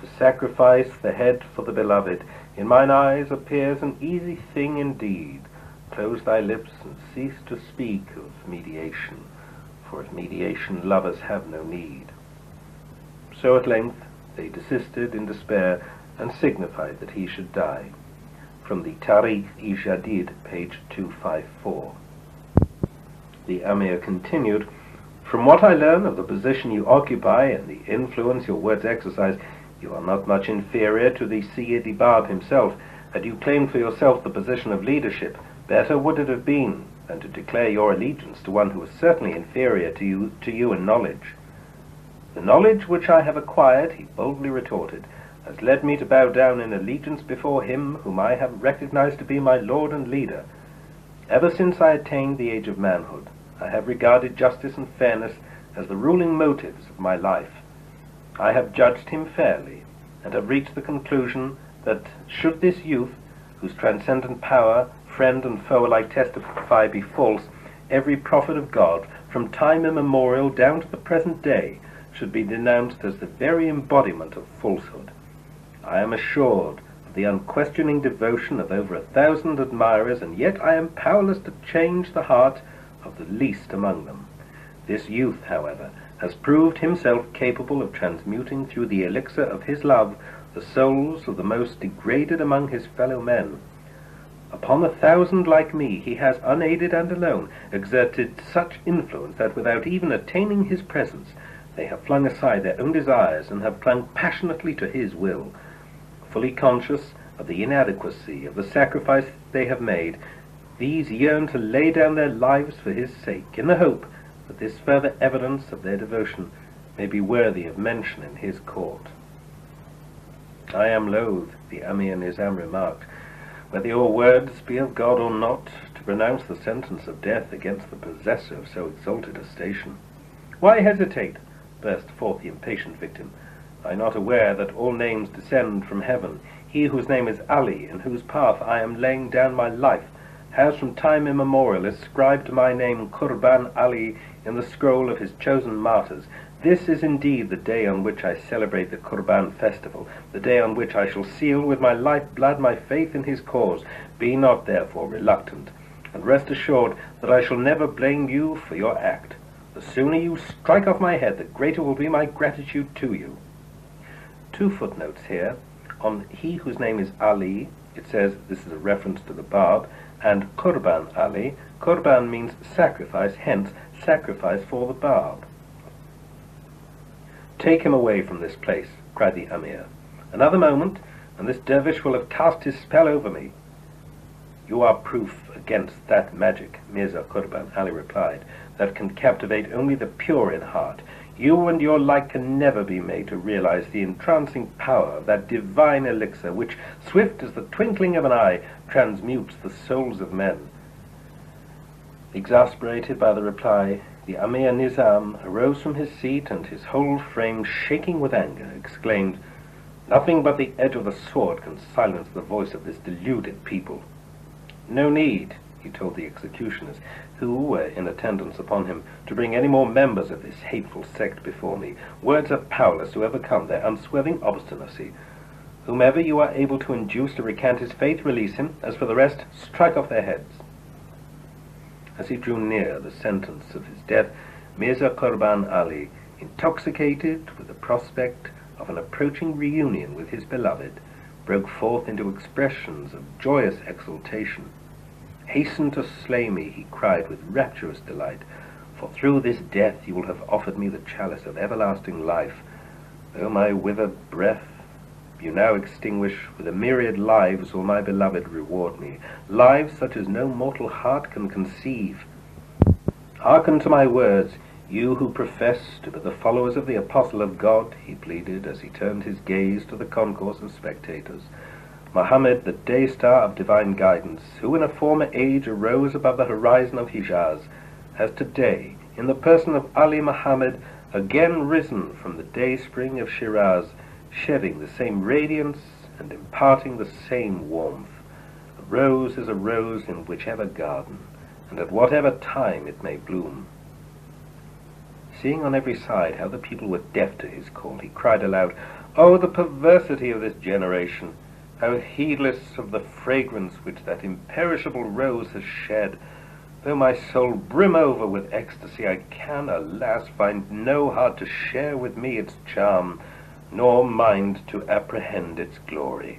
To sacrifice the head for the beloved, in mine eyes appears an easy thing indeed. Close thy lips and cease to speak of mediation, for of mediation lovers have no need." So at length they desisted in despair, and signified that he should die. From the Tahiry, page 254. The Amir continued, "From what I learn of the position you occupy and the influence your words exercise, you are not much inferior to the Sayyid-i-Bab himself. Had you claimed for yourself the position of leadership, better would it have been than to declare your allegiance to one who is certainly inferior to you in knowledge." "The knowledge which I have acquired," he boldly retorted, "has led me to bow down in allegiance before him whom I have recognized to be my lord and leader. Ever since I attained the age of manhood, I have regarded justice and fairness as the ruling motives of my life. I have judged him fairly, and have reached the conclusion that should this youth, whose transcendent power friend and foe alike testify be false, every prophet of God, from time immemorial down to the present day, should be denounced as the very embodiment of falsehood. I am assured of the unquestioning devotion of over 1,000 admirers, and yet I am powerless to change the heart of the least among them. This youth, however, has proved himself capable of transmuting through the elixir of his love the souls of the most degraded among his fellow men. Upon 1,000 like me he has, unaided and alone, exerted such influence that without even attaining his presence, they have flung aside their own desires and have clung passionately to his will. Fully conscious of the inadequacy of the sacrifice they have made, these yearn to lay down their lives for his sake, in the hope that this further evidence of their devotion may be worthy of mention in his court." "I am loath," the Amir Nizam remarked, "whether your words be of God or not, to pronounce the sentence of death against the possessor of so exalted a station." "Why hesitate?" burst forth the impatient victim. "Are you not aware that all names descend from heaven? He whose name is Ali, in whose path I am laying down my life, has from time immemorial inscribed my name Qurban Ali in the scroll of his chosen martyrs. This is indeed the day on which I celebrate the Qurban festival, the day on which I shall seal with my life-blood my faith in his cause. Be not therefore reluctant, and rest assured that I shall never blame you for your act. The sooner you strike off my head, the greater will be my gratitude to you." Two footnotes here. On he whose name is Ali, it says this is a reference to the Bab, and Qurban Ali. Qurban means sacrifice, hence sacrifice for the Bab. "Take him away from this place," cried the Amir. "Another moment, and this dervish will have cast his spell over me." "You are proof against that magic," Mirza Qurban Ali replied, "that can captivate only the pure in heart. You and your like can never be made to realize the entrancing power of that divine elixir which, swift as the twinkling of an eye, transmutes the souls of men." Exasperated by the reply, the Amir Nizam arose from his seat, and his whole frame shaking with anger, exclaimed, "Nothing but the edge of the sword can silence the voice of this deluded people." "No need," he told the executioners, who were in attendance upon him, "to bring any more members of this hateful sect before me. Words are powerless to overcome their unswerving obstinacy. Whomever you are able to induce to recant his faith, release him. As for the rest, strike off their heads." As he drew near the sentence of his death, Mirza Qurban Ali, intoxicated with the prospect of an approaching reunion with his beloved, broke forth into expressions of joyous exultation. "Hasten to slay me," he cried with rapturous delight, "for through this death you will have offered me the chalice of everlasting life. Though my withered breath you now extinguish, with a myriad lives will my beloved reward me, lives such as no mortal heart can conceive. Hearken to my words, you who profess to be the followers of the Apostle of God," he pleaded as he turned his gaze to the concourse of spectators. "Muhammad, the day-star of divine guidance, who in a former age arose above the horizon of Hijaz, has today, in the person of Ali Muhammad, again risen from the day-spring of Shiraz, shedding the same radiance and imparting the same warmth. A rose is a rose in whichever garden, and at whatever time it may bloom." Seeing on every side how the people were deaf to his call, he cried aloud, "Oh, the perversity of this generation! How heedless of the fragrance which that imperishable rose has shed! Though my soul brim over with ecstasy, I can, alas, find no heart to share with me its charm, nor mind to apprehend its glory."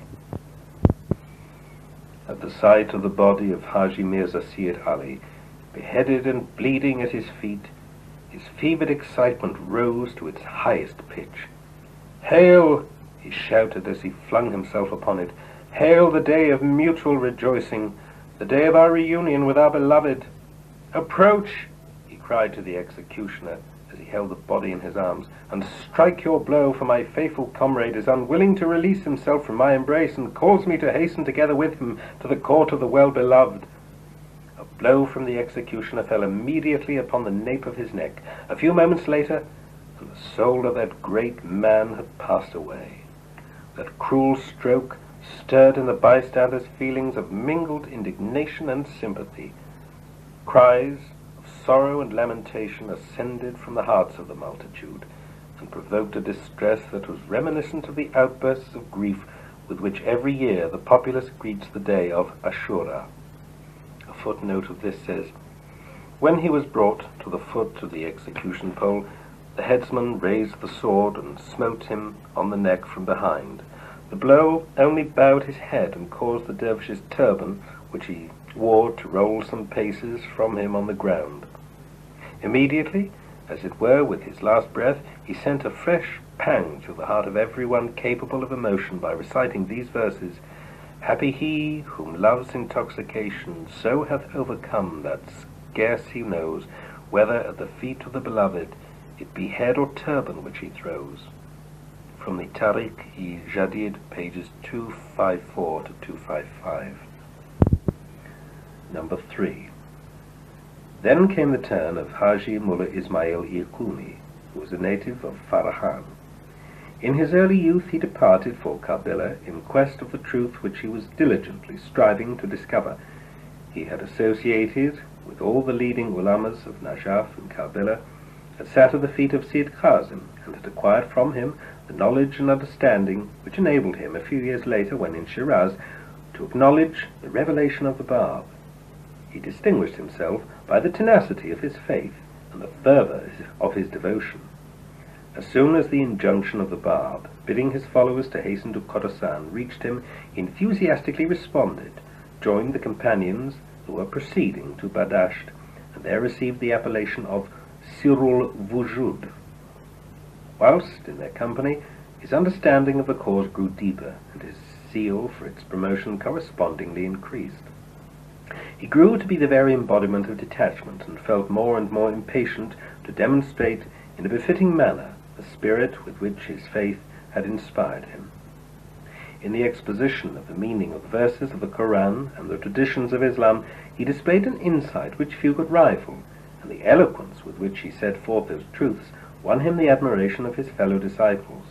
At the sight of the body of Haji Mirza Ali, beheaded and bleeding at his feet, his fevered excitement rose to its highest pitch. "Hail!" he shouted as he flung himself upon it. "Hail the day of mutual rejoicing, the day of our reunion with our beloved! Approach," he cried to the executioner as he held the body in his arms, "and strike your blow, for my faithful comrade is unwilling to release himself from my embrace, and calls me to hasten together with him to the court of the well-beloved." A blow from the executioner fell immediately upon the nape of his neck. A few moments later, and the soul of that great man had passed away. That cruel stroke stirred in the bystanders feelings of mingled indignation and sympathy. Cries of sorrow and lamentation ascended from the hearts of the multitude, and provoked a distress that was reminiscent of the outbursts of grief with which every year the populace greets the day of Ashura. A footnote of this says, "When he was brought to the foot of the execution pole, the headsman raised the sword and smote him on the neck from behind. The blow only bowed his head and caused the dervish's turban, which he wore, to roll some paces from him on the ground. Immediately, as it were with his last breath, he sent a fresh pang through the heart of everyone capable of emotion by reciting these verses: Happy he whom love's intoxication so hath overcome that scarce he knows whether at the feet of the beloved it be head or turban which he throws." From the Tahiry, pages 254 to 255. Number 3. Then came the turn of Haji Mullah Ismail Irkuni, who was a native of Farahan. In his early youth he departed for Karbala in quest of the truth which he was diligently striving to discover. He had associated with all the leading ulamas of Najaf and Karbala, had sat at the feet of Sayyid Kazim, and had acquired from him the knowledge and understanding which enabled him, a few years later, when in Shiraz, to acknowledge the revelation of the Bab. He distinguished himself by the tenacity of his faith and the fervour of his devotion. As soon as the injunction of the Bab, bidding his followers to hasten to Khorasan, reached him, he enthusiastically responded, joined the companions who were proceeding to Badasht, and there received the appellation of Sirul Wujud. Whilst in their company, his understanding of the cause grew deeper, and his zeal for its promotion correspondingly increased. He grew to be the very embodiment of detachment, and felt more and more impatient to demonstrate in a befitting manner the spirit with which his faith had inspired him. In the exposition of the meaning of the verses of the Koran and the traditions of Islam, he displayed an insight which few could rival, and the eloquence with which he set forth those truths won him the admiration of his fellow disciples.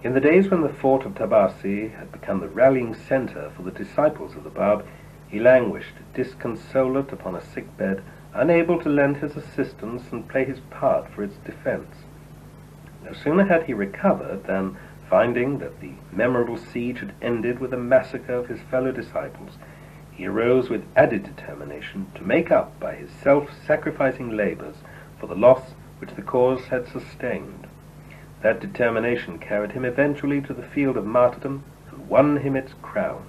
In the days when the fort of Tabasi had become the rallying centre for the disciples of the Bab, he languished, disconsolate, upon a sick bed, unable to lend his assistance and play his part for its defence. No sooner had he recovered than, finding that the memorable siege had ended with the massacre of his fellow disciples, he arose with added determination to make up by his self-sacrificing labours for the loss which the cause had sustained. That determination carried him eventually to the field of martyrdom and won him its crown.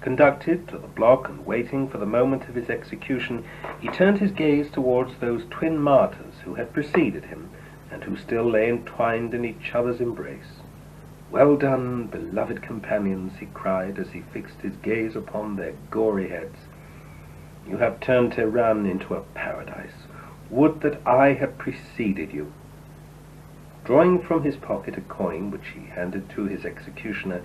Conducted to the block and waiting for the moment of his execution, he turned his gaze towards those twin martyrs who had preceded him and who still lay entwined in each other's embrace. "Well done, beloved companions," he cried as he fixed his gaze upon their gory heads. "You have turned Tehran into a paradise. Would that I had preceded you." Drawing from his pocket a coin which he handed to his executioner,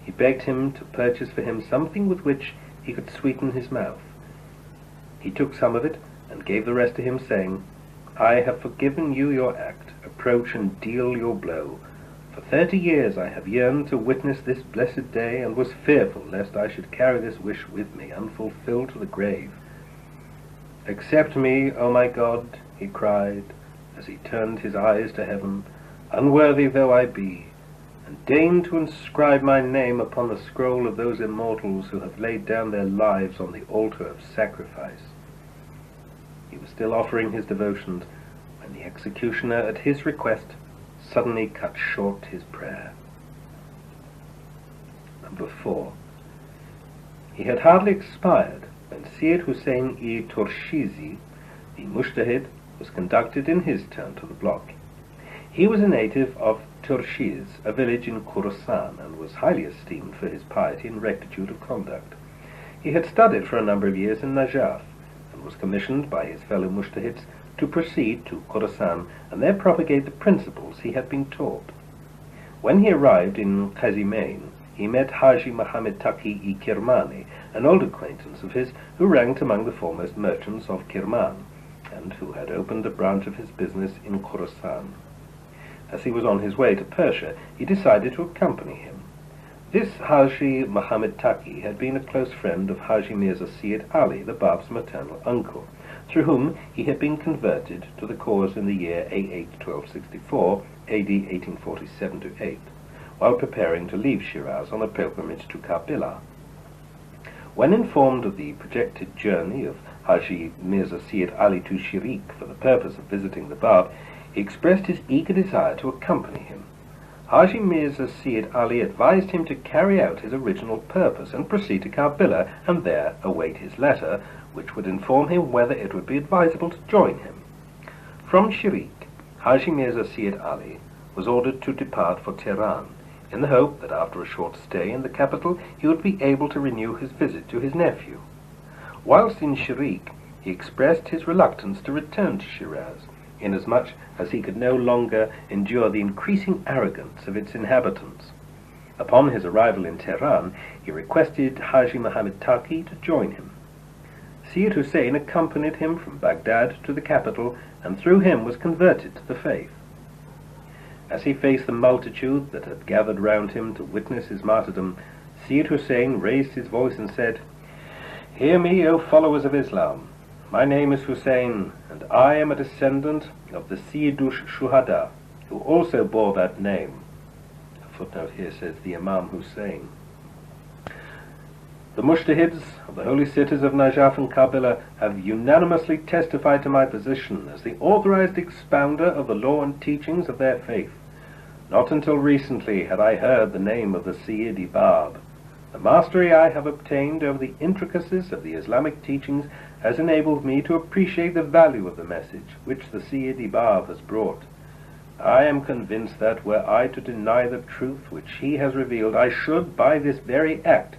he begged him to purchase for him something with which he could sweeten his mouth. He took some of it and gave the rest to him, saying, "I have forgiven you your act. Approach and deal your blow. For 30 years I have yearned to witness this blessed day, and was fearful lest I should carry this wish with me unfulfilled to the grave. Accept me, O my God," he cried, as he turned his eyes to heaven, "unworthy though I be, and deign to inscribe my name upon the scroll of those immortals who have laid down their lives on the altar of sacrifice." He was still offering his devotions when the executioner, at his request, suddenly cut short his prayer. Number 4. He had hardly expired when Sayyid Hussein-i Torshizi, the Mujtahid, was conducted in his turn to the block. He was a native of Turshiz, a village in Khorasan, and was highly esteemed for his piety and rectitude of conduct. He had studied for a number of years in Najaf, and was commissioned by his fellow Mujtahids to proceed to Khorasan and there propagate the principles he had been taught. When he arrived in Qazimain, he met Haji Muhammad Taqi-i Kirmani, an old acquaintance of his who ranked among the foremost merchants of Kirman, and who had opened a branch of his business in Khorasan. As he was on his way to Persia, he decided to accompany him. This Haji Muhammad Taqi had been a close friend of Haji Mirza Ali, the Bab's maternal uncle, through whom he had been converted to the cause in the year A8 1264, AD 1847-8, while preparing to leave Shiraz on a pilgrimage to Karbala. When informed of the projected journey of Haji Mirza Ali to Shirik for the purpose of visiting the Bab, he expressed his eager desire to accompany him. Haji Mirza Ali advised him to carry out his original purpose and proceed to Karbala and there await his letter, which would inform him whether it would be advisable to join him. From Shirik, Haji Mirza Ali was ordered to depart for Tehran, in the hope that after a short stay in the capital he would be able to renew his visit to his nephew. Whilst in Shirik, he expressed his reluctance to return to Shiraz, inasmuch as he could no longer endure the increasing arrogance of its inhabitants. Upon his arrival in Tehran, he requested Haji Muhammad Taqi to join him. Sayyid Hussein accompanied him from Baghdad to the capital, and through him was converted to the faith. As he faced the multitude that had gathered round him to witness his martyrdom, Sayyid Hussein raised his voice and said, "Hear me, O followers of Islam. My name is Hussein, and I am a descendant of the Sayyidush Shuhada, who also bore that name." A footnote here says the Imam Hussein. The Mujtahids of the holy cities of Najaf and Karbala have unanimously testified to my position as the authorized expounder of the law and teachings of their faith. Not until recently had I heard the name of the Sayyidi Bab. The mastery I have obtained over the intricacies of the Islamic teachings has enabled me to appreciate the value of the message which the Sayyidi Bab has brought. I am convinced that were I to deny the truth which he has revealed, I should, by this very act,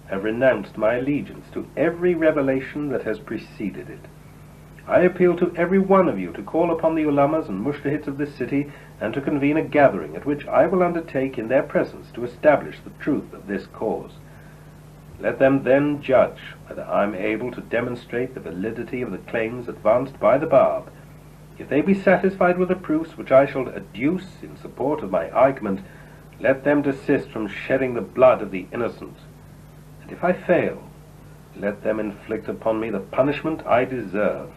have renounced my allegiance to every revelation that has preceded it. I appeal to every one of you to call upon the ulamas and mujtahids of this city and to convene a gathering at which I will undertake in their presence to establish the truth of this cause. Let them then judge whether I am able to demonstrate the validity of the claims advanced by the Bab. If they be satisfied with the proofs which I shall adduce in support of my argument, let them desist from shedding the blood of the innocent. And if I fail, let them inflict upon me the punishment I deserve."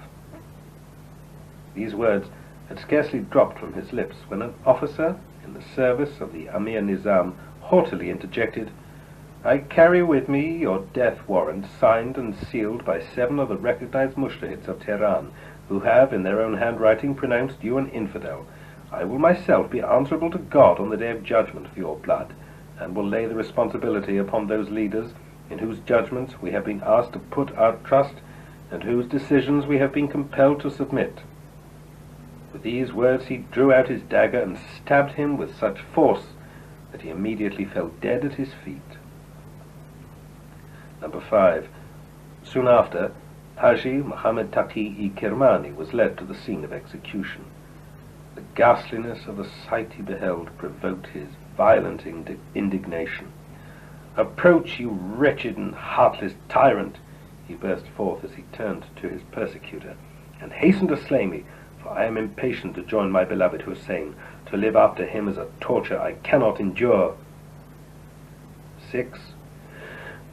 These words had scarcely dropped from his lips when an officer in the service of the Amir Nizam haughtily interjected, I carry with me your death warrant, signed and sealed by 7 of the recognized mujtahids of Tehran, who have, in their own handwriting, pronounced you an infidel. I will myself be answerable to God on the day of judgment for your blood, and will lay the responsibility upon those leaders in whose judgments we have been asked to put our trust, and whose decisions we have been compelled to submit." With these words he drew out his dagger and stabbed him with such force that he immediately fell dead at his feet. Number 5. Soon after, Haji Muhammad Taqi Kirmani was led to the scene of execution. The ghastliness of the sight he beheld provoked his violent indignation. "Approach, you wretched and heartless tyrant!" he burst forth as he turned to his persecutor, "and hasten to slay me, for I am impatient to join my beloved Hussein. To live after him is a torture I cannot endure." 6.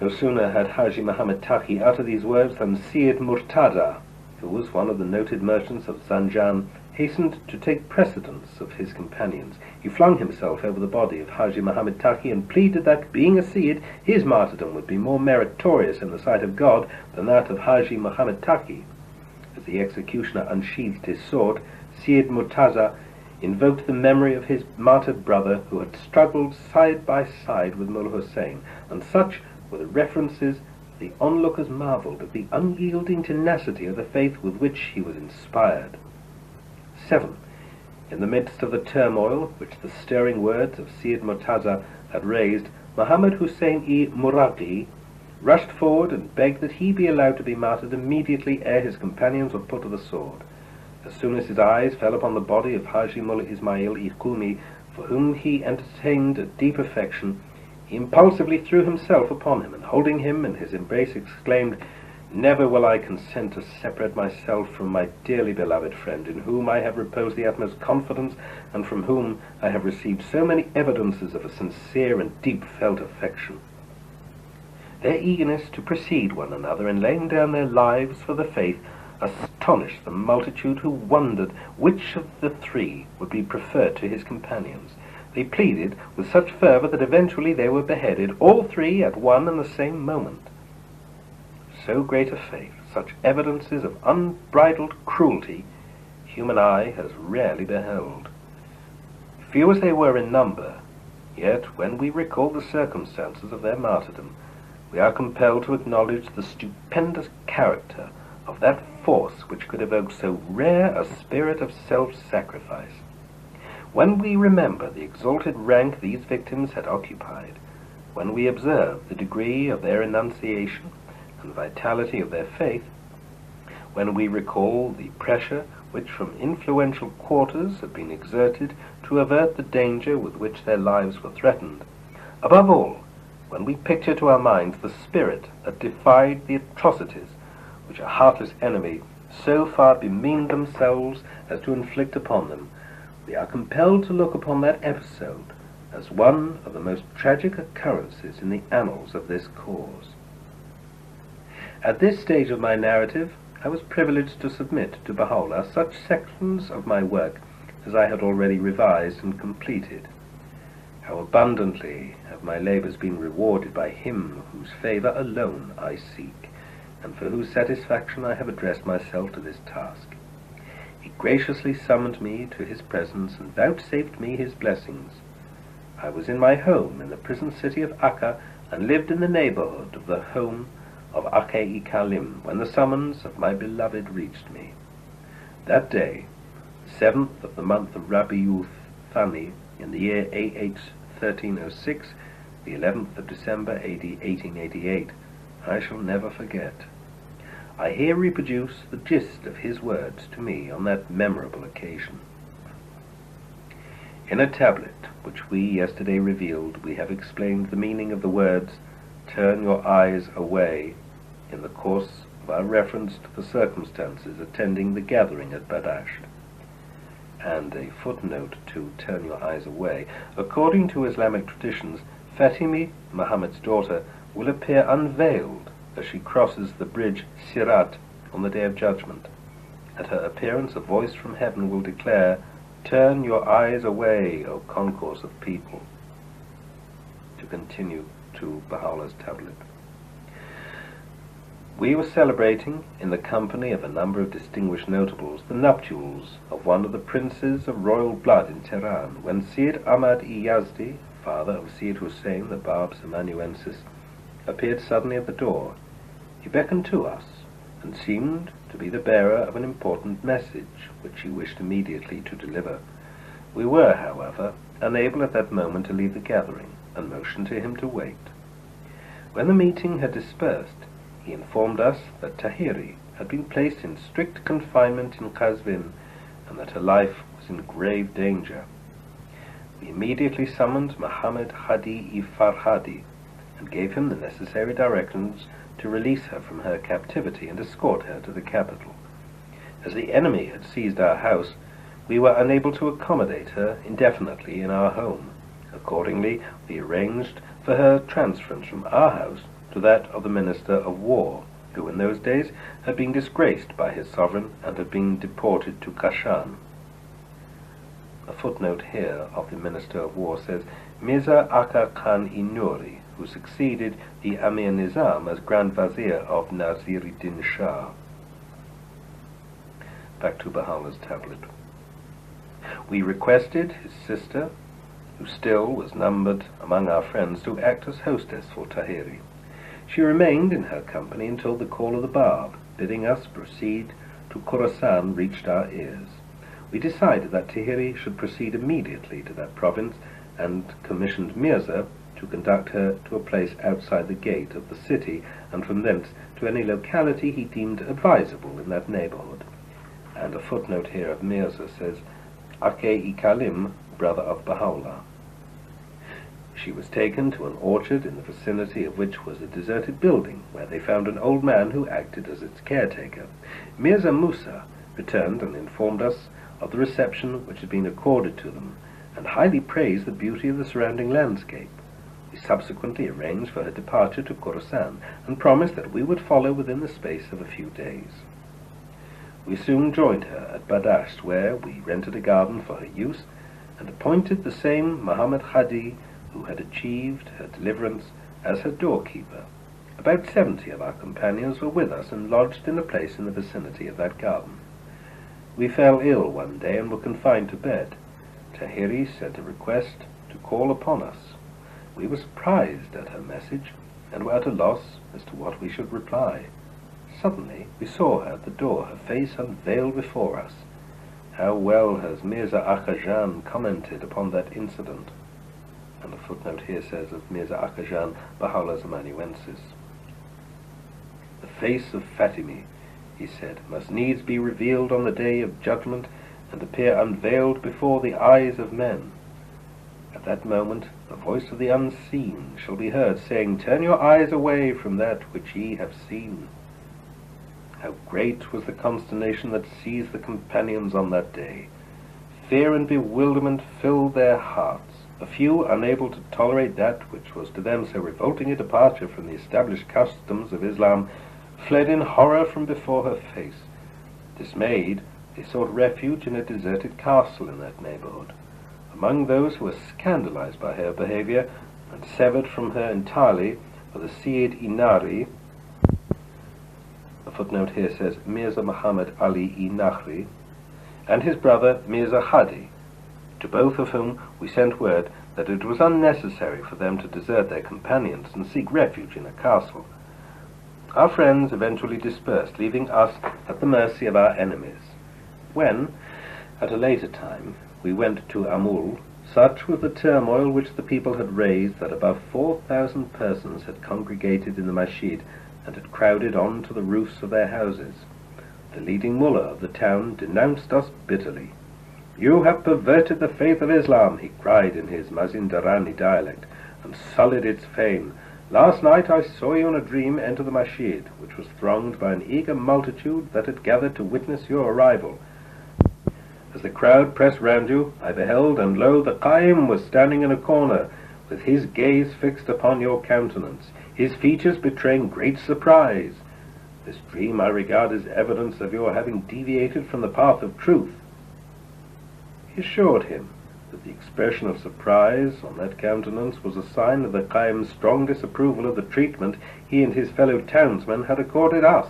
No sooner had Haji Muhammad Taqi uttered these words than Syed Murtada, who was one of the noted merchants of Zanjan, hastened to take precedence of his companions. He flung himself over the body of Haji Muhammad Taqi and pleaded that, being a Syed, his martyrdom would be more meritorious in the sight of God than that of Haji Muhammad Taqi. As the executioner unsheathed his sword, Syed Murtaza invoked the memory of his martyred brother who had struggled side by side with Mullah Hussein, and such were the references the onlookers marveled at the unyielding tenacity of the faith with which he was inspired. 7. In the midst of the turmoil which the stirring words of Syed Murtaza had raised, Muhammad Hussein-i Muraqi rushed forward and begged that he be allowed to be martyred immediately ere his companions were put to the sword. As soon as his eyes fell upon the body of Haji Mullah Ismail-i Qumi, for whom he entertained a deep affection, he impulsively threw himself upon him, and holding him in his embrace exclaimed, "Never will I consent to separate myself from my dearly beloved friend, in whom I have reposed the utmost confidence, and from whom I have received so many evidences of a sincere and deep-felt affection." Their eagerness to precede one another in laying down their lives for the faith astonished the multitude, who wondered which of the 3 would be preferred to his companions. They pleaded with such fervour that eventually they were beheaded, all 3 at one and the same moment. So great a faith, such evidences of unbridled cruelty, human eye has rarely beheld. Few as they were in number, yet when we recall the circumstances of their martyrdom, we are compelled to acknowledge the stupendous character of that force which could evoke so rare a spirit of self-sacrifice. When we remember the exalted rank these victims had occupied, when we observe the degree of their renunciation and vitality of their faith, when we recall the pressure which from influential quarters had been exerted to avert the danger with which their lives were threatened, above all, when we picture to our minds the spirit that defied the atrocities which a heartless enemy so far bemeaned themselves as to inflict upon them, we are compelled to look upon that episode as one of the most tragic occurrences in the annals of this cause. At this stage of my narrative, I was privileged to submit to Baha'u'llah such sections of my work as I had already revised and completed. How abundantly have my labours been rewarded by him whose favour alone I seek, and for whose satisfaction I have addressed myself to this task. He graciously summoned me to his presence and vouchsafed me his blessings. I was in my home in the prison city of Akka, and lived in the neighbourhood of the home of Akka-i Kalim, when the summons of my beloved reached me. That day, the 7th of the month of Rabi'u Thani, in the year AH 1306, the 11th of December AD 1888, I shall never forget. I here reproduce the gist of his words to me on that memorable occasion. In a tablet which we yesterday revealed, we have explained the meaning of the words, "Turn your eyes away," in the course of our reference to the circumstances attending the gathering at Badasht. And a footnote to "Turn your eyes away." According to Islamic traditions, Fatimi, Muhammad's daughter, will appear unveiled as she crosses the bridge Sirat on the Day of Judgment. At her appearance, a voice from heaven will declare, "Turn your eyes away, O concourse of people." To continue, to Baha'u'llah's tablet. We were celebrating, in the company of a number of distinguished notables, the nuptials of one of the princes of royal blood in Tehran, when Sayyid Ahmad-i Yazdi, father of Sayyid Hussein, the Bab's amanuensis, appeared suddenly at the door. He beckoned to us, and seemed to be the bearer of an important message, which he wished immediately to deliver. We were, however, unable at that moment to leave the gathering, and motioned to him to wait. When the meeting had dispersed, he informed us that Tahiry had been placed in strict confinement in Qazvin, and that her life was in grave danger. We immediately summoned Muhammad Hadi-i Farhadi, and gave him the necessary directions to release her from her captivity and escort her to the capital. As the enemy had seized our house, we were unable to accommodate her indefinitely in our home. Accordingly, we arranged for her transference from our house to that of the Minister of War, who in those days had been disgraced by his sovereign and had been deported to Kashan. A footnote here of the Minister of War says, Mirza Khan-i-Nuri, who succeeded the Amir Nizam as Grand Vizier of Naziruddin Shah. Back to Baha'u'llah's tablet. We requested his sister, who still was numbered among our friends, to act as hostess for Tahiry. She remained in her company until the call of the Bab, bidding us proceed to Khorasan, reached our ears. We decided that Tahiry should proceed immediately to that province, and commissioned Mirza to conduct her to a place outside the gate of the city, and from thence to any locality he deemed advisable in that neighborhood. And a footnote here of Mirza says, Ake-i Kalim, brother of Baha'u'llah. She was taken to an orchard in the vicinity of which was a deserted building, where they found an old man who acted as its caretaker. Mirza Musa returned and informed us of the reception which had been accorded to them, and highly praised the beauty of the surrounding landscape. We subsequently arranged for her departure to Khorasan, and promised that we would follow within the space of a few days. We soon joined her at Badasht, where we rented a garden for her use, and appointed the same Muhammad Hadi, who had achieved her deliverance, as her doorkeeper. About 70 of our companions were with us, and lodged in a place in the vicinity of that garden. We fell ill one day, and were confined to bed. Tahiry sent a request to call upon us. We were surprised at her message, and were at a loss as to what we should reply. Suddenly we saw her at the door, her face unveiled before us. How well has Mirza Jan commented upon that incident. And a footnote here says of Mirza Jan, Baha'u'llah's amanuensis. The face of Fatimi, he said, must needs be revealed on the day of judgment, and appear unveiled before the eyes of men. At that moment the voice of the unseen shall be heard, saying, Turn your eyes away from that which ye have seen. How great was the consternation that seized the companions on that day! Fear and bewilderment filled their hearts. A few, unable to tolerate that which was to them so revolting a departure from the established customs of Islam, fled in horror from before her face. Dismayed, they sought refuge in a deserted castle in that neighborhood. Among those who were scandalized by her behavior, and severed from her entirely, were the Sayyid Inari, a footnote here says Mirza Muhammad Ali-i Nakhri, and his brother Mirza Hadi, to both of whom we sent word that it was unnecessary for them to desert their companions and seek refuge in a castle. Our friends eventually dispersed, leaving us at the mercy of our enemies. When, at a later time, we went to Amul, such was the turmoil which the people had raised that above 4,000 persons had congregated in the masjid and had crowded on to the roofs of their houses. The leading mullah of the town denounced us bitterly. You have perverted the faith of Islam, he cried in his Mazindarani dialect, and sullied its fame. Last night I saw you in a dream enter the masjid, which was thronged by an eager multitude that had gathered to witness your arrival. As the crowd pressed round you, I beheld, and lo, the Qaim was standing in a corner, with his gaze fixed upon your countenance, his features betraying great surprise. This dream I regard as evidence of your having deviated from the path of truth. He assured him that the expression of surprise on that countenance was a sign of the Qaim's strong disapproval of the treatment he and his fellow townsmen had accorded us.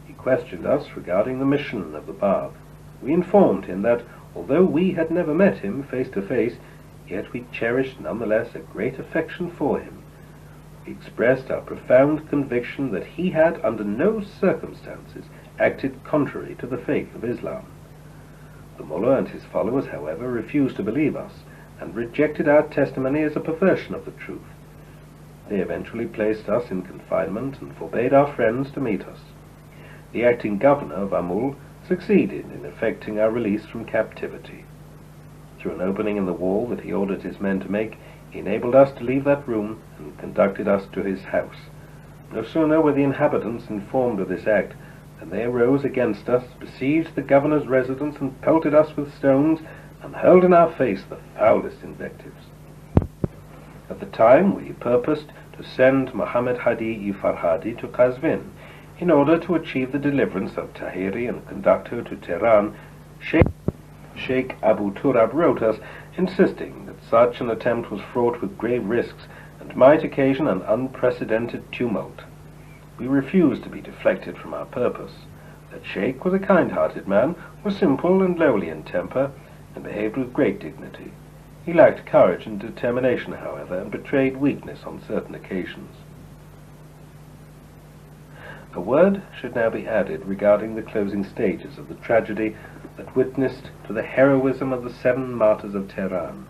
He questioned us regarding the mission of the Bab. We informed him that, although we had never met him face to face, yet we cherished nonetheless a great affection for him. We expressed our profound conviction that he had under no circumstances acted contrary to the faith of Islam. The mullah and his followers, however, refused to believe us, and rejected our testimony as a perversion of the truth. They eventually placed us in confinement and forbade our friends to meet us. The acting governor of Amul succeeded in effecting our release from captivity. Through an opening in the wall that he ordered his men to make, he enabled us to leave that room and conducted us to his house. No sooner were the inhabitants informed of this act than they arose against us, besieged the governor's residence, and pelted us with stones, and hurled in our face the foulest invectives. At the time we purposed to send Muhammad Hadi-i Farhadi to Qazvin, in order to achieve the deliverance of Tahiry and conduct her to Tehran. Sheikh Abu Turab wrote us, insisting that such an attempt was fraught with grave risks and might occasion an unprecedented tumult. We refused to be deflected from our purpose. That Sheikh was a kind-hearted man, was simple and lowly in temper, and behaved with great dignity. He lacked courage and determination, however, and betrayed weakness on certain occasions. A word should now be added regarding the closing stages of the tragedy that witnessed to the heroism of the 7 martyrs of Tehran.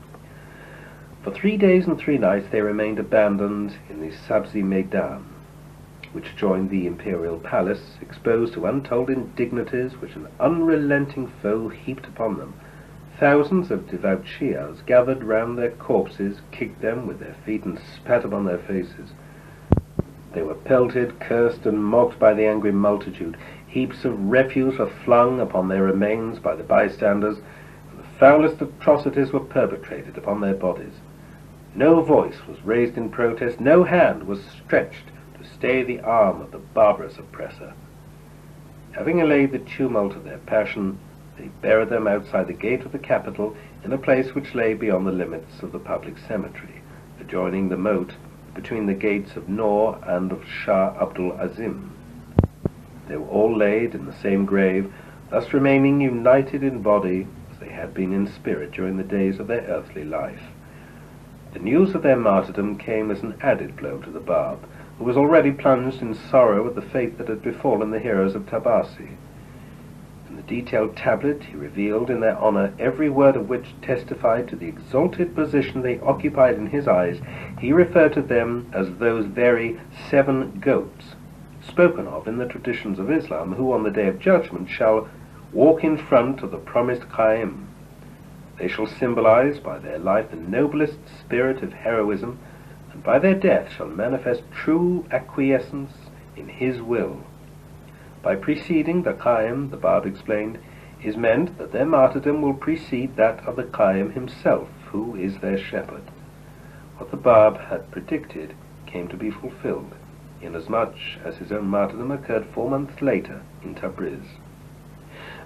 For 3 days and 3 nights they remained abandoned in the Sabzi Maidan, which joined the imperial palace, exposed to untold indignities which an unrelenting foe heaped upon them. Thousands of devout Shias gathered round their corpses, kicked them with their feet, and spat upon their faces. They were pelted, cursed, and mocked by the angry multitude. Heaps of refuse were flung upon their remains by the bystanders, and the foulest atrocities were perpetrated upon their bodies. No voice was raised in protest, no hand was stretched to stay the arm of the barbarous oppressor. Having allayed the tumult of their passion, they buried them outside the gate of the capital in a place which lay beyond the limits of the public cemetery, adjoining the moat between the gates of Nor and of Shah Abdul Azim. They were all laid in the same grave, thus remaining united in body as they had been in spirit during the days of their earthly life. The news of their martyrdom came as an added blow to the Bab, who was already plunged in sorrow at the fate that had befallen the heroes of Tahiry. In the detailed tablet he revealed in their honor, every word of which testified to the exalted position they occupied in his eyes. He referred to them as those very 7 goats, spoken of in the traditions of Islam, who on the day of judgment shall walk in front of the promised Qaim. They shall symbolize by their life the noblest spirit of heroism, and by their death shall manifest true acquiescence in his will. By preceding the Qaim, the Bab explained, is meant that their martyrdom will precede that of the Qaim himself, who is their shepherd. What the Bab had predicted came to be fulfilled, inasmuch as his own martyrdom occurred 4 months later in Tabriz.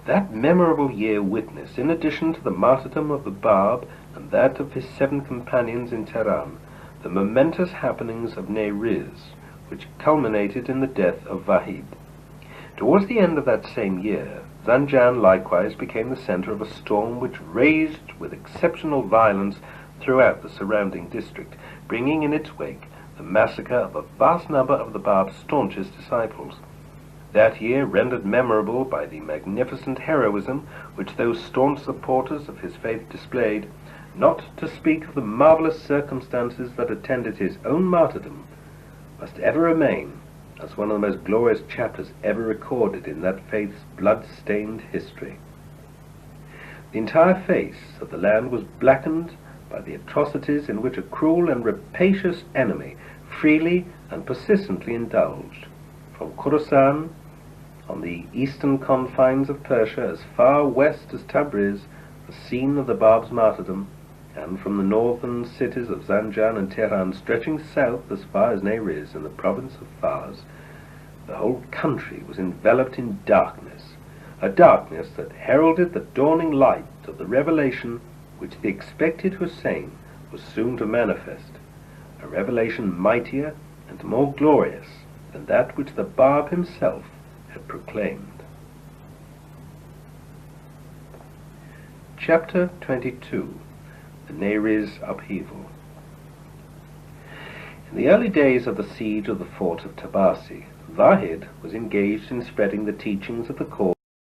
That memorable year witnessed, in addition to the martyrdom of the Bab and that of his 7 companions in Tehran, the momentous happenings of Nayriz, which culminated in the death of Wahid. Towards the end of that same year, Zanjan likewise became the center of a storm which raged with exceptional violence throughout the surrounding district, bringing in its wake the massacre of a vast number of the Bab's staunchest disciples. That year rendered memorable by the magnificent heroism which those staunch supporters of his faith displayed, not to speak of the marvelous circumstances that attended his own martyrdom, must ever remain as one of the most glorious chapters ever recorded in that faith's blood-stained history. The entire face of the land was blackened by the atrocities in which a cruel and rapacious enemy freely and persistently indulged. From Khorasan, on the eastern confines of Persia, as far west as Tabriz, the scene of the Bab's martyrdom, and from the northern cities of Zanjan and Tehran, stretching south as far as Nayriz in the province of Fars, the whole country was enveloped in darkness, a darkness that heralded the dawning light of the revelation which the expected Hussein was soon to manifest, a revelation mightier and more glorious than that which the Bab himself had proclaimed. Chapter 22. The Nehri's Upheaval. In the early days of the siege of the fort of Tahiry, Wahid was engaged in spreading the teachings of the cause